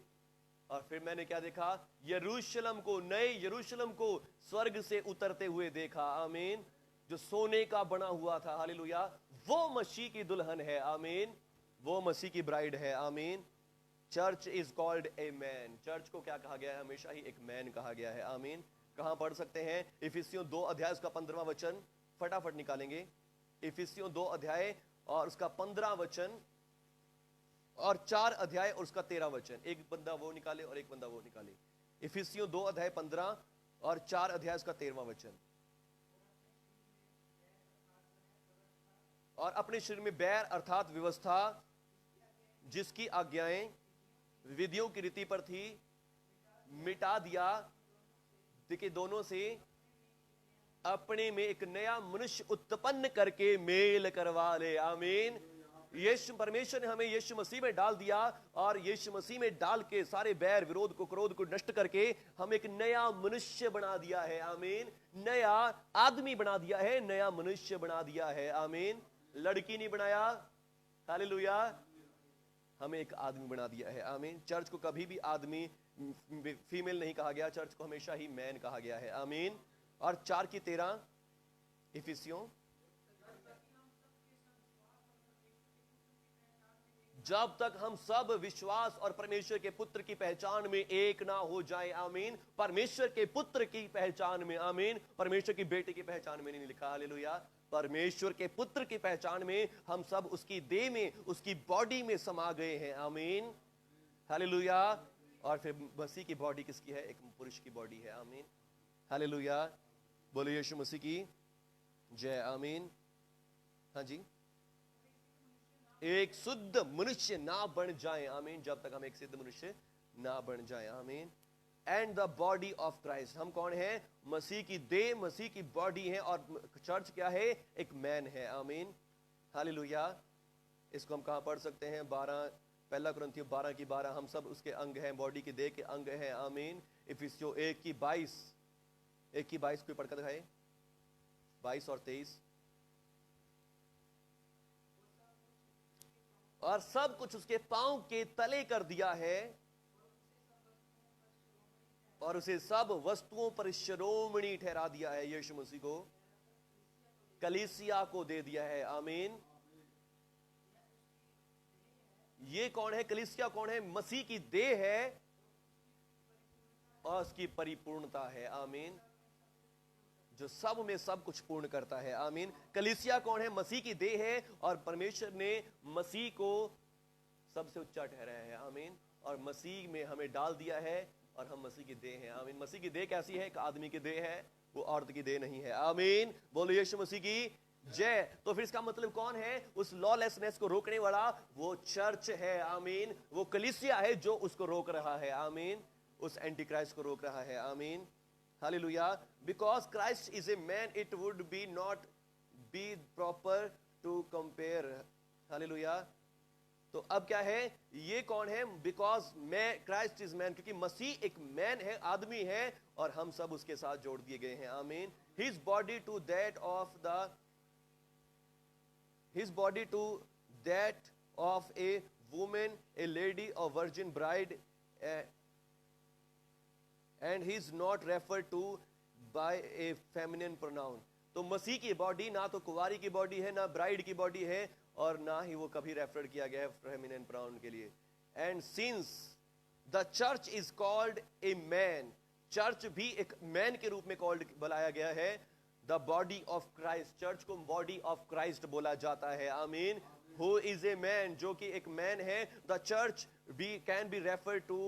और फिर मैंने क्या देखा? यरूशलेम को, नए यरूशलेम को स्वर्ग से उतरते हुए देखा। आमीन। जो सोने का बना हुआ था। हालेलुया। वो मसीह की दुल्हन है। आमीन। वो मसीह की ब्राइड है। आमीन। Church is called a man. Church को क्या कहा गया है? हमेशा ही एक मैन कहा गया है। आमीन। कहां पढ़ सकते हैं? इफिसियों 2 अध्याय उसका 15वां वचन फटाफट निकालेंगे। इफिसियों 2 अध्याय और उसका 15 वचन और 4 अध्याय और उसका 13 वचन। एक बंदा वो निकाले और एक बंदा वो निकाले। इफिसियों 2 अध्याय 15 और 4 अध्याय उसका 13वां वचन। और अपने शरीर में बैर अर्थात व्यवस्था जिसकी आज्ञाएं विधियों की रीति पर थी, मिटा दिया। देखिए, दोनों से अपने में एक नया मनुष्य उत्पन्न करके मेल करवा ले। आमीन। यीशु परमेश्वर ने हमें यीशु मसीह में डाल दिया और यीशु मसीह में डाल के सारे बैर विरोध को क्रोध को नष्ट करके हम एक नया मनुष्य बना दिया है। आमीन। नया आदमी बना दिया है, नया मनुष्य बना दिया है। आमीन। लड़की नहीं बनाया, हालेलुया, हमें एक आदमी बना दिया है। आमीन। चर्च को कभी भी आदमी फीमेल नहीं कहा गया, चर्च को हमेशा ही मैन कहा गया है। आमीन। और 4 की 13 इफिसियों, जब तक हम सब विश्वास और परमेश्वर के पुत्र की पहचान में एक ना हो जाए। आमीन। परमेश्वर के पुत्र की पहचान में, आमीन, परमेश्वर की बेटे की पहचान में नहीं लिखा, हालेलुया, परमेश्वर के पुत्र की पहचान में हम सब उसकी देह में, उसकी बॉडी में समा गए हैं। आमीन, हालेलुया। और फिर मसीह की बॉडी किसकी है? एक पुरुष की बॉडी है। आमीन, हालेलुया। बोलो यीशु मसीह की जय। आमीन। हाँ जी, एक शुद्ध मनुष्य ना बन जाए। आमीन। जब तक हम एक सिद्ध मनुष्य ना बन जाए। आमीन। And the body of Christ, हम कौन है? मसीह की देह, मसीह की बॉडी है। और चर्च क्या है? एक मैन है। आमीन, हालेलुया। इसको हम कहां पढ़ सकते हैं? 1 कुरिन्थियों 12 की 12, हम सब उसके अंग हैं, बॉडी की देह के अंग हैं। आमीन। इफिसियों 1 की 22 कोई पढ़कर दिखाए, 22 और 23। और सब कुछ उसके पांव के तले कर दिया है और उसे सब वस्तुओं पर शिरोमणि ठहरा दिया है। यीशु मसीह को, कलीसिया को दे दिया है। आमीन। ये कौन है? कलीसिया कौन है? मसीह की देह है और उसकी परिपूर्णता है। आमीन। जो सब में सब कुछ पूर्ण करता है। आमीन। कलीसिया कौन है? मसीह की देह है और परमेश्वर ने मसीह को सबसे ऊंचा ठहराया है। आमीन। और मसीह में हमें डाल दिया है और हम मसीह की देह हैं। आमीन। मसीह की देह कैसी है? एक आदमी की देह है, वो औरत की देह नहीं है। आमीन। बोलो यीशु मसीह की जय। तो फिर इसका मतलब कौन है? उस लॉलेसनेस को रोकने वाला वो चर्च है। आमीन। वो कलीसिया है जो उसको रोक रहा है। आमीन। उस एंटी क्राइस्ट को रोक रहा है। आमीन, hallelujah. Because Christ is a man, it would be not be proper to compare. Hallelujah. तो अब क्या है? ये कौन है? Because Christ is man, क्योंकि मसीह एक मैन है, आदमी है, और हम सब उसके साथ जोड़ दिए गए हैं। आमीन। His body to that of a woman, a lady, a virgin bride, and he is not referred to by a feminine pronoun. तो मसीह की बॉडी ना तो कुंवारी की बॉडी है, ना ब्राइड की बॉडी है, और ना ही वो कभी रेफर किया गया है फेमिनिन प्रोनाउन के लिए। And since the church is called a man, church भी एक मैन के रूप में कॉल्ड बुलाया गया है। The body of Christ, church को बॉडी ऑफ क्राइस्ट बोला जाता है। आमीन। हु इज ए मैन, जो कि एक मैन है। द चर्च भी can be refer to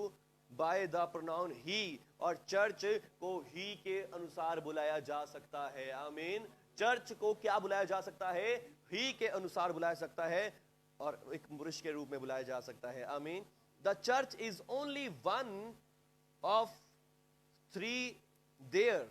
by the pronoun he, और चर्च को ही के अनुसार बुलाया जा सकता है। आमीन। चर्च को क्या बुलाया जा सकता है? ही के अनुसार बुलाया सकता है, और एक पुरुष के रूप में बुलाया जा सकता है। आमीन। The church is only one of 3 there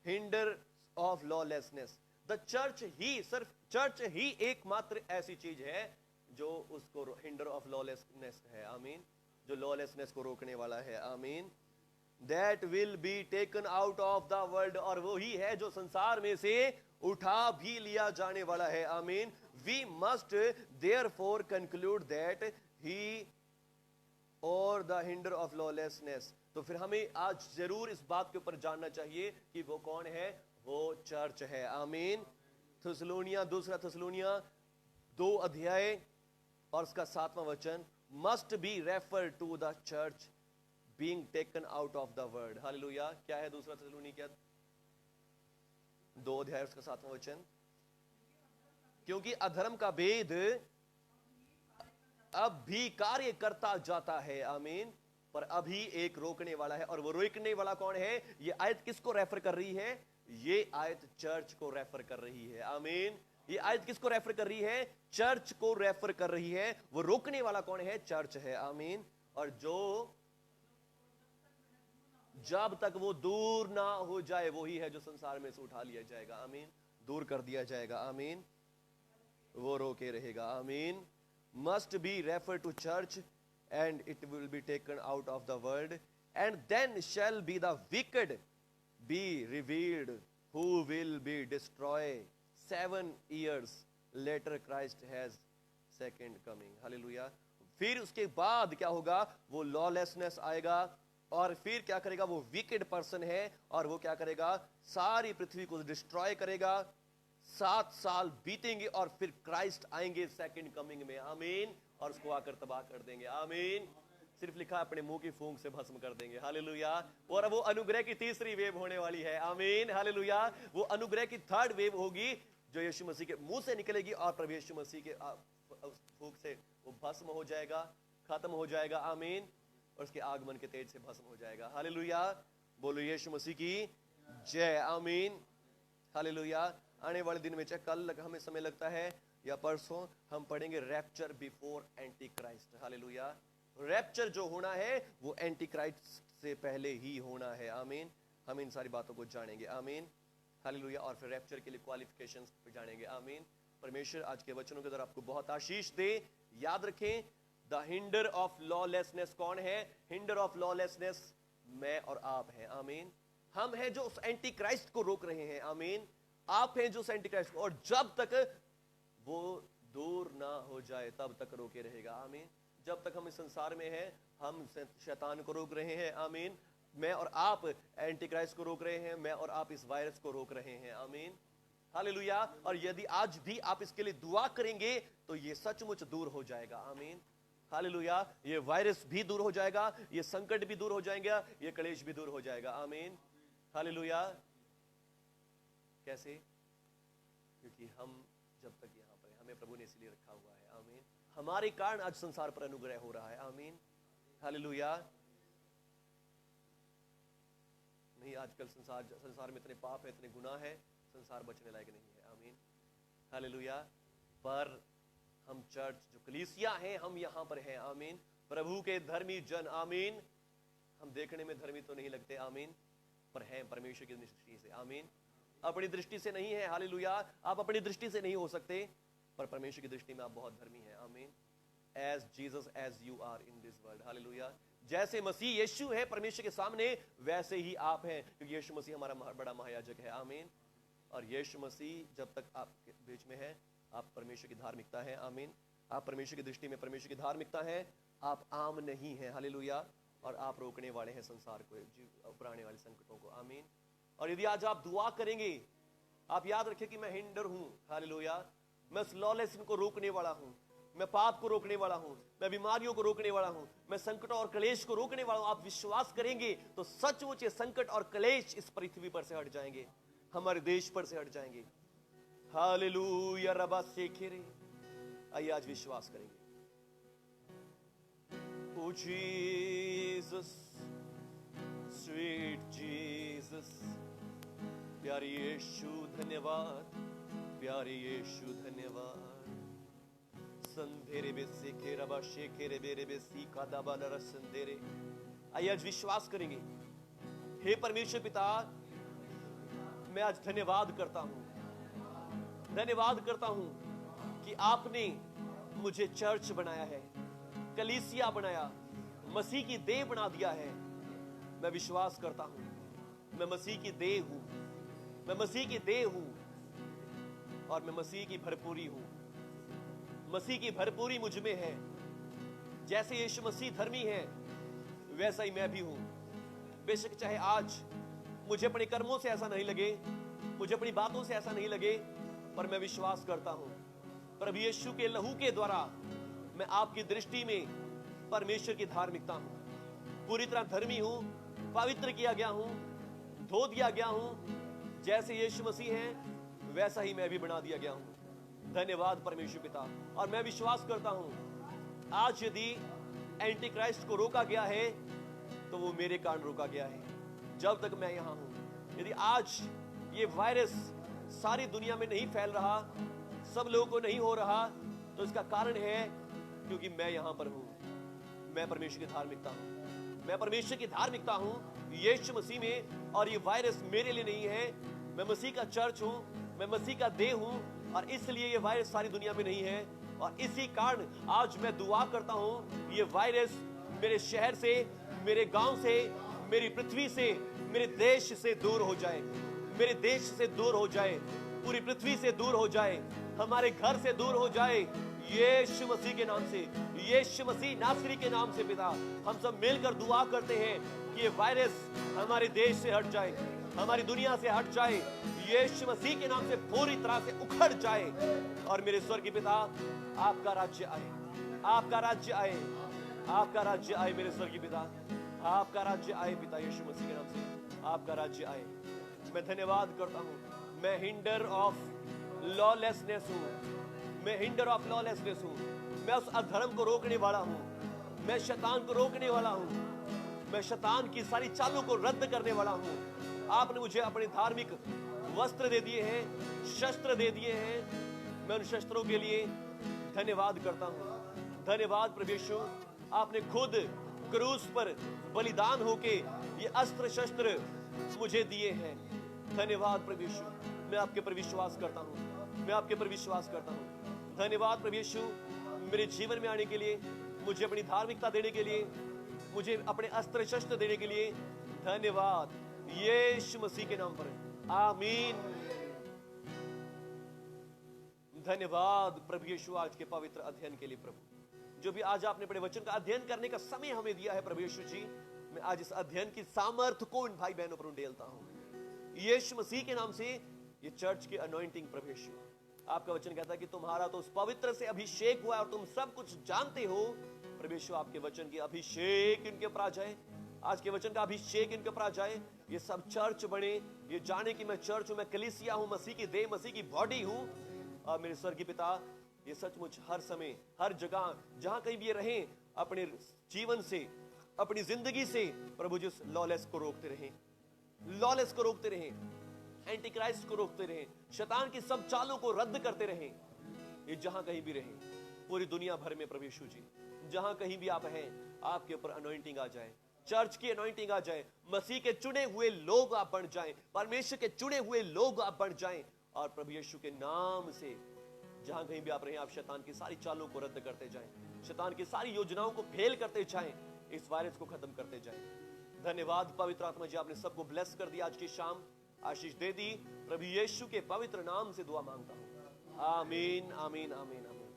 hinder of lawlessness. The church ही, सिर्फ चर्च ही एकमात्र ऐसी चीज है जो उसको हिंडर ऑफ लॉलेसनेस है। आमीन। जो लॉलेसनेस को रोकने वाला है। आमीन। That will be taken out of the world, और वो ही है जो संसार में से उठा भी लिया जाने वाला है। आमीन। We must therefore conclude that he और द हिंडर ऑफ लॉलेसनेस। तो फिर हमें आज जरूर इस बात के ऊपर जानना चाहिए कि वो कौन है? वो चर्च है। आमीन। दूसरा थिस्सलुनीया 2 अध्याय और उसका 7वां वचन, must be referred to the church being taken out of the world. Hallelujah. क्या है दूसरा थिस्सलुनीकियों 2 अध्याय उसका 7वां वचन, क्योंकि अधर्म का भेद अब भी कार्य करता जाता है, आमीन, पर अभी एक रोकने वाला है। और वो रोकने वाला कौन है? ये आयत किसको रेफर कर रही है? ये आयत चर्च को रेफर कर रही है, आमीन। ये आयत किसको रेफर कर रही है? चर्च को रेफर कर रही है। वो रोकने वाला कौन है? चर्च है, आमीन। और जो जब तक वो दूर ना हो जाए, वही है जो संसार में से उठा लिया जाएगा, आमीन, दूर कर दिया जाएगा, आमीन, वो रोके रहेगा, आमीन। Must be refer to church and it will be taken out of the world, and then shall be the wicked be revealed, who will be destroyed 7 years later Christ has second coming. Hallelujah. फिर उसके बाद क्या होगा? वो lawlessness आएगा, और फिर क्या करेगा? वो विकेड पर्सन है, और वो क्या करेगा? सारी पृथ्वी को डिस्ट्रॉय करेगा। 7 साल बीतेंगे और फिर क्राइस्ट आएंगे सेकंड कमिंग में, आमीन, और उसको आकर तबाह कर देंगे, आमीन। सिर्फ लिखा अपने मुंह की फूंक से भस्म कर देंगे, हालेलुया। और वो अनुग्रह की तीसरी वेव होने वाली है, आमीन, हालेलुया। वो अनुग्रह की थर्ड वेव होगी जो यीशु मसीह के मुंह से निकलेगी, और प्रभु यीशु मसीह के फूंक से वो भस्म हो जाएगा, खत्म हो जाएगा, आमीन, और उसके आगमन के तेज से भस्म हो जाएगा, हालेलुया। बोलो यीशु मसीह की जय, आमीन, हालेलुया। आने वाले दिन में चाहे कल हमें समय लगता है या परसों, हम पढ़ेंगे rapture before anti Christ, hallelujah. Rapture जो होना है वो एंटी क्राइस्ट से पहले ही होना है, आमीन। हम इन सारी बातों को जानेंगे, आमीन, हालेलुया। और फिर रैप्चर के लिए क्वालिफिकेशंस जानेंगे, आमीन। परमेश्वर आज के वचनों के द्वारा आपको बहुत आशीष दे। याद रखें, द हिंडर ऑफ लॉलेसनेस कौन है? हिंडर ऑफ लॉलेसनेस मैं और आप हैं, आमीन। हम हैं जो उस एंटी क्राइस्ट को रोक रहे हैं, आमीन। आप हैं जो उस एंटी क्राइस्ट को, और जब तक वो दूर ना हो जाए तब तक रोके रहेगा, आमीन। जब तक हम इस संसार में हैं, हम शैतान को रोक रहे हैं, आमीन। मैं और आप एंटी क्राइस्ट को रोक रहे हैं, मैं और आप इस वायरस को रोक रहे हैं, आमीन, हालेलुया। और यदि आज भी आप इसके लिए दुआ करेंगे तो ये सचमुच दूर हो जाएगा, आमीन, हालेलुया। ये वायरस भी दूर हो जाएगा, ये संकट भी दूर हो जाएगा, ये क्लेश भी दूर हो जाएगा, आमीन, हालेलुया। कैसे? क्योंकि हम जब तक यहाँ पर हमें प्रभु ने इसलिए रखा हुआ है, आमीन। हमारे कारण आज संसार पर अनुग्रह हो रहा है, आमीन, हालेलुया। नहीं, आजकल संसार में इतने पाप है, इतने गुनाह है, संसार बचने लायक नहीं है, आमीन, हालेलुया। पर हम चर्च जो कलीसिया हैं, हम यहाँ पर हैं, आमीन, प्रभु के धर्मी जन, आमीन। हम देखने में धर्मी तो नहीं लगते, आमीन, पर हैं परमेश्वर की दृष्टि से, आमीन। अपनी दृष्टि से नहीं है, हालेलुया। आप अपनी दृष्टि से नहीं हो सकते, पर परमेश्वर की दृष्टि में आप बहुत धर्मी हैं, आमीन। As Jesus as you are in this world, हालेलुया। जैसे मसीह यीशु है परमेश्वर के सामने, वैसे ही आप हैं, क्योंकि यीशु मसीह हमारा बड़ा महायाजक है, आमीन। और यीशु मसीह जब तक आपके बीच में है, आप परमेश्वर की धार्मिकता है, आमीन। आप परमेश्वर की दृष्टि में परमेश्वर की धार्मिकता है, आप आम नहीं है, हालेलुया। और आप रोकने वाले हैं संसार को, उपराने वाले संकटों को, आमीन। और यदि आज आप दुआ करेंगे, आप याद रखें कि मैं हिंडर हूं, हालेलुया। मैं उस लॉलेसन को रोकने वाला हूं, मैं पाप को रोकने वाला हूं, मैं बीमारियों को रोकने वाला हूं, मैं संकटों और क्लेश को रोकने वाला हूं। आप विश्वास करेंगे तो सचमुच ये संकट और क्लेश इस पृथ्वी पर से हट जाएंगे, हमारे देश पर से हट जाएंगे, हालेलुया। रबा सेखेरे, आइए आज विश्वास करेंगे। ओ जीसस, स्वीट जीसस, प्यारे यीशु धन्यवाद, प्यारे यीशु धन्यवाद। संधेरे बेसे खेरबा शेखेरे बेरे बेसी कादाबा नरसंदेरे। आइए आज विश्वास करेंगे। हे परमेश्वर पिता, मैं आज धन्यवाद करता हूं, धन्यवाद करता हूं कि आपने मुझे चर्च बनाया है, कलीसिया बनाया, मसीह की देह बना दिया है। मैं विश्वास करता हूं मैं मसीह की देह हूं, मैं मसीह की देह हूं, और मैं मसीह की भरपूरी हूं। मसीह की भरपूरी मुझ में है। जैसे यीशु मसीह धर्मी है, वैसा ही मैं भी हूं। बेशक चाहे आज मुझे अपने कर्मों से ऐसा नहीं लगे, मुझे अपनी बातों से ऐसा नहीं लगे, पर मैं विश्वास करता हूं प्रभु यीशु के लहू के द्वारा मैं आपकी दृष्टि में परमेश्वर की धार्मिकता हूं। पूरी तरह धर्मी हूं, पवित्र किया गया हूं, धो दिया गया हूं, जैसे यीशु मसीह है वैसा ही मैं भी बना दिया गया हूं। धन्यवाद परमेश्वर पिता। और मैं विश्वास करता हूं आज यदि एंटी क्राइस्ट को रोका गया है तो वो मेरे कारण रोका गया है जब तक मैं यहां हूं। यदि आज ये वायरस सारी दुनिया में नहीं फैल रहा, सब लोगों को नहीं हो रहा, तो इसका कारण है क्योंकि मैं यहां पर हूं। मैं परमेश्वर की धार्मिकता हूं, मैं परमेश्वर की धार्मिकता हूं यीशु मसीह में। और ये वायरस मेरे लिए नहीं है, मैं मसीह का चर्च हूं, मैं मसीह का देह हूं, और इसलिए ये वायरस सारी दुनिया में नहीं है। और इसी कारण आज मैं दुआ करता हूं ये वायरस मेरे शहर से, मेरे गांव से, मेरी पृथ्वी से, मेरे देश से दूर हो जाए, मेरे देश से दूर हो जाए, पूरी पृथ्वी से दूर हो जाए, हमारे घर से दूर हो जाए, यीशु मसीह के नाम से, यीशु मसीह नासरी के नाम से। पिता, हम सब मिलकर दुआ करते हैं कि ये वायरस हमारे देश से हट जाए, हमारी दुनिया से हट जाए, यीशु मसीह के नाम से पूरी तरह से उखड़ जाए। और मेरे स्वर्गीय पिता, आपका राज्य आए, आपका राज्य आए, आपका राज्य आए मेरे स्वर्गीय पिता, आपका राज्य आए पिता, यीशु मसीह के नाम से आपका राज्य आए। मैं धन्यवाद करता हूं। मैं हिंडर ऑफ लॉलेसनेस हूं, मैं हिंडर ऑफ लॉलेसनेस हूं, मैं उस अधर्म को रोकने वाला हूं, मैं शैतान को रोकने वाला हूं, मैं शैतान की सारी चालों को रद्द करने वाला हूं। आपने मुझे अपने धार्मिक वस्त्र दे दिए हैं, शस्त्र दे दिए हैं, मैं उन शस्त्रों के लिए धन्यवाद करता हूं। धन्यवाद प्रभु यीशु, आपने खुद क्रूस पर बलिदान होके ये अस्त्र शस्त्र मुझे दिए हैं। धन्यवाद प्रभु यीशु, मैं आपके पर विश्वास करता हूं, मैं आपके पर विश्वास करता हूं। धन्यवाद प्रभु यीशु, मेरे जीवन में आने के लिए, मुझे अपनी धार्मिकता देने के लिए, मुझे अपने अस्त्र शस्त्र देने के लिए धन्यवाद यीशु मसीह के नाम पर, आमीन। धन्यवाद प्रभु यीशु आज के पवित्र अध्ययन के लिए। प्रभु, जो भी आज आपने बड़े वचन का अध्ययन करने का समय हमें दिया है प्रभु यीशु जी, मैं आज इस अध्ययन की सामर्थ को इन भाई बहनों पर उंडेलता हूं यीशु मसीह के नाम से। ये चर्च की अनॉइंटिंग प्रभु यीशु, आपका वचन कहता है कि तुम्हारा तो उस पवित्र से अभिषेक हुआ और तुम सब कुछ जानते हो। प्रभु यीशु, आपके वचन की अभिषेक इनके ऊपर आ जाए, आज के वचन का अभिषेक इनके ऊपर आ जाए। ये सब चर्च बने, ये जाने कि मैं चर्च हूं, मैं कलीसिया हूं, मसीह की देह, मसीह की बॉडी हूं। और मेरे स्वर्गीय पिता, ये सचमुच हर समय, हर जगह, जहां कहीं भी ये रहें, अपने जीवन से, अपनी जिंदगी से प्रभु जी लॉलेस को रोकते रहें, लॉलेस को रोकते रहें, एंटी क्राइस्ट को रोकते रहें, शैतान की सब चालों को रद्द करते रहें। ये जहां कहीं भी रहें, पूरी दुनिया भर में प्रभु यीशु जी, जहां कहीं भी आप हैं, आपके ऊपर अनॉइंटिंग आ जाए, चर्च की अनॉइंटिंग आ जाए, मसीह के चुने हुए लोग आप बन जाएं, परमेश्वर के चुने हुए लोग आप बन जाएं। और प्रभु यीशु के नाम से जहां कहीं भी आप रहें, आप शैतान की सारी चालों को रद्द करते जाएं, शैतान की सारी योजनाओं को फेल करते जाएं, इस वायरस को खत्म करते जाएं। धन्यवाद पवित्र आत्मा जी, आपने सबको ब्लेस कर दिया, आज की शाम आशीष दे दी। प्रभु यीशु के पवित्र नाम से दुआ मांगता हूं, आमीन आमीन आमीन आमीन।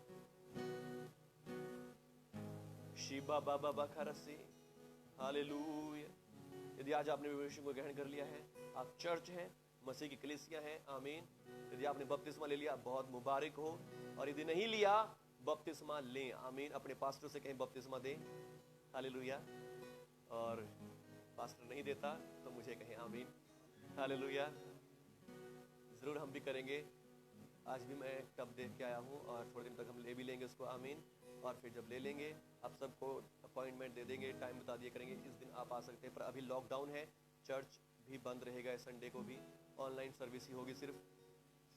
शिबा बाबा बखरसी, हालेलुया। यदि आज आपने यीशु को ग्रहण कर लिया है, आप चर्च हैं, मसीह की कलीसिया है, आमीन। यदि आपने बपतिस्मा ले लिया, बहुत मुबारक हो। और यदि नहीं लिया, बपतिस्मा लें, आमीन। अपने पास्टर से कहें बपतिस्मा दें, हालेलुया। और पास्टर नहीं देता तो मुझे कहें, आमीन, हालेलुया। जरूर हम भी करेंगे। आज भी मैं कब देख के आया हूँ, और थोड़े दिन तक हम ले भी लेंगे उसको, आमीन। और फिर जब ले लेंगे, आप सबको अपॉइंटमेंट दे देंगे, टाइम बता दिया करेंगे, इस दिन आप आ सकते हैं। पर अभी लॉकडाउन है, चर्च भी बंद रहेगा, संडे को भी ऑनलाइन सर्विस ही होगी सिर्फ।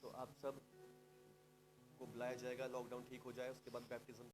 तो आप सब को बुलाया जाएगा, लॉकडाउन ठीक हो जाए उसके बाद बैप्टिज्म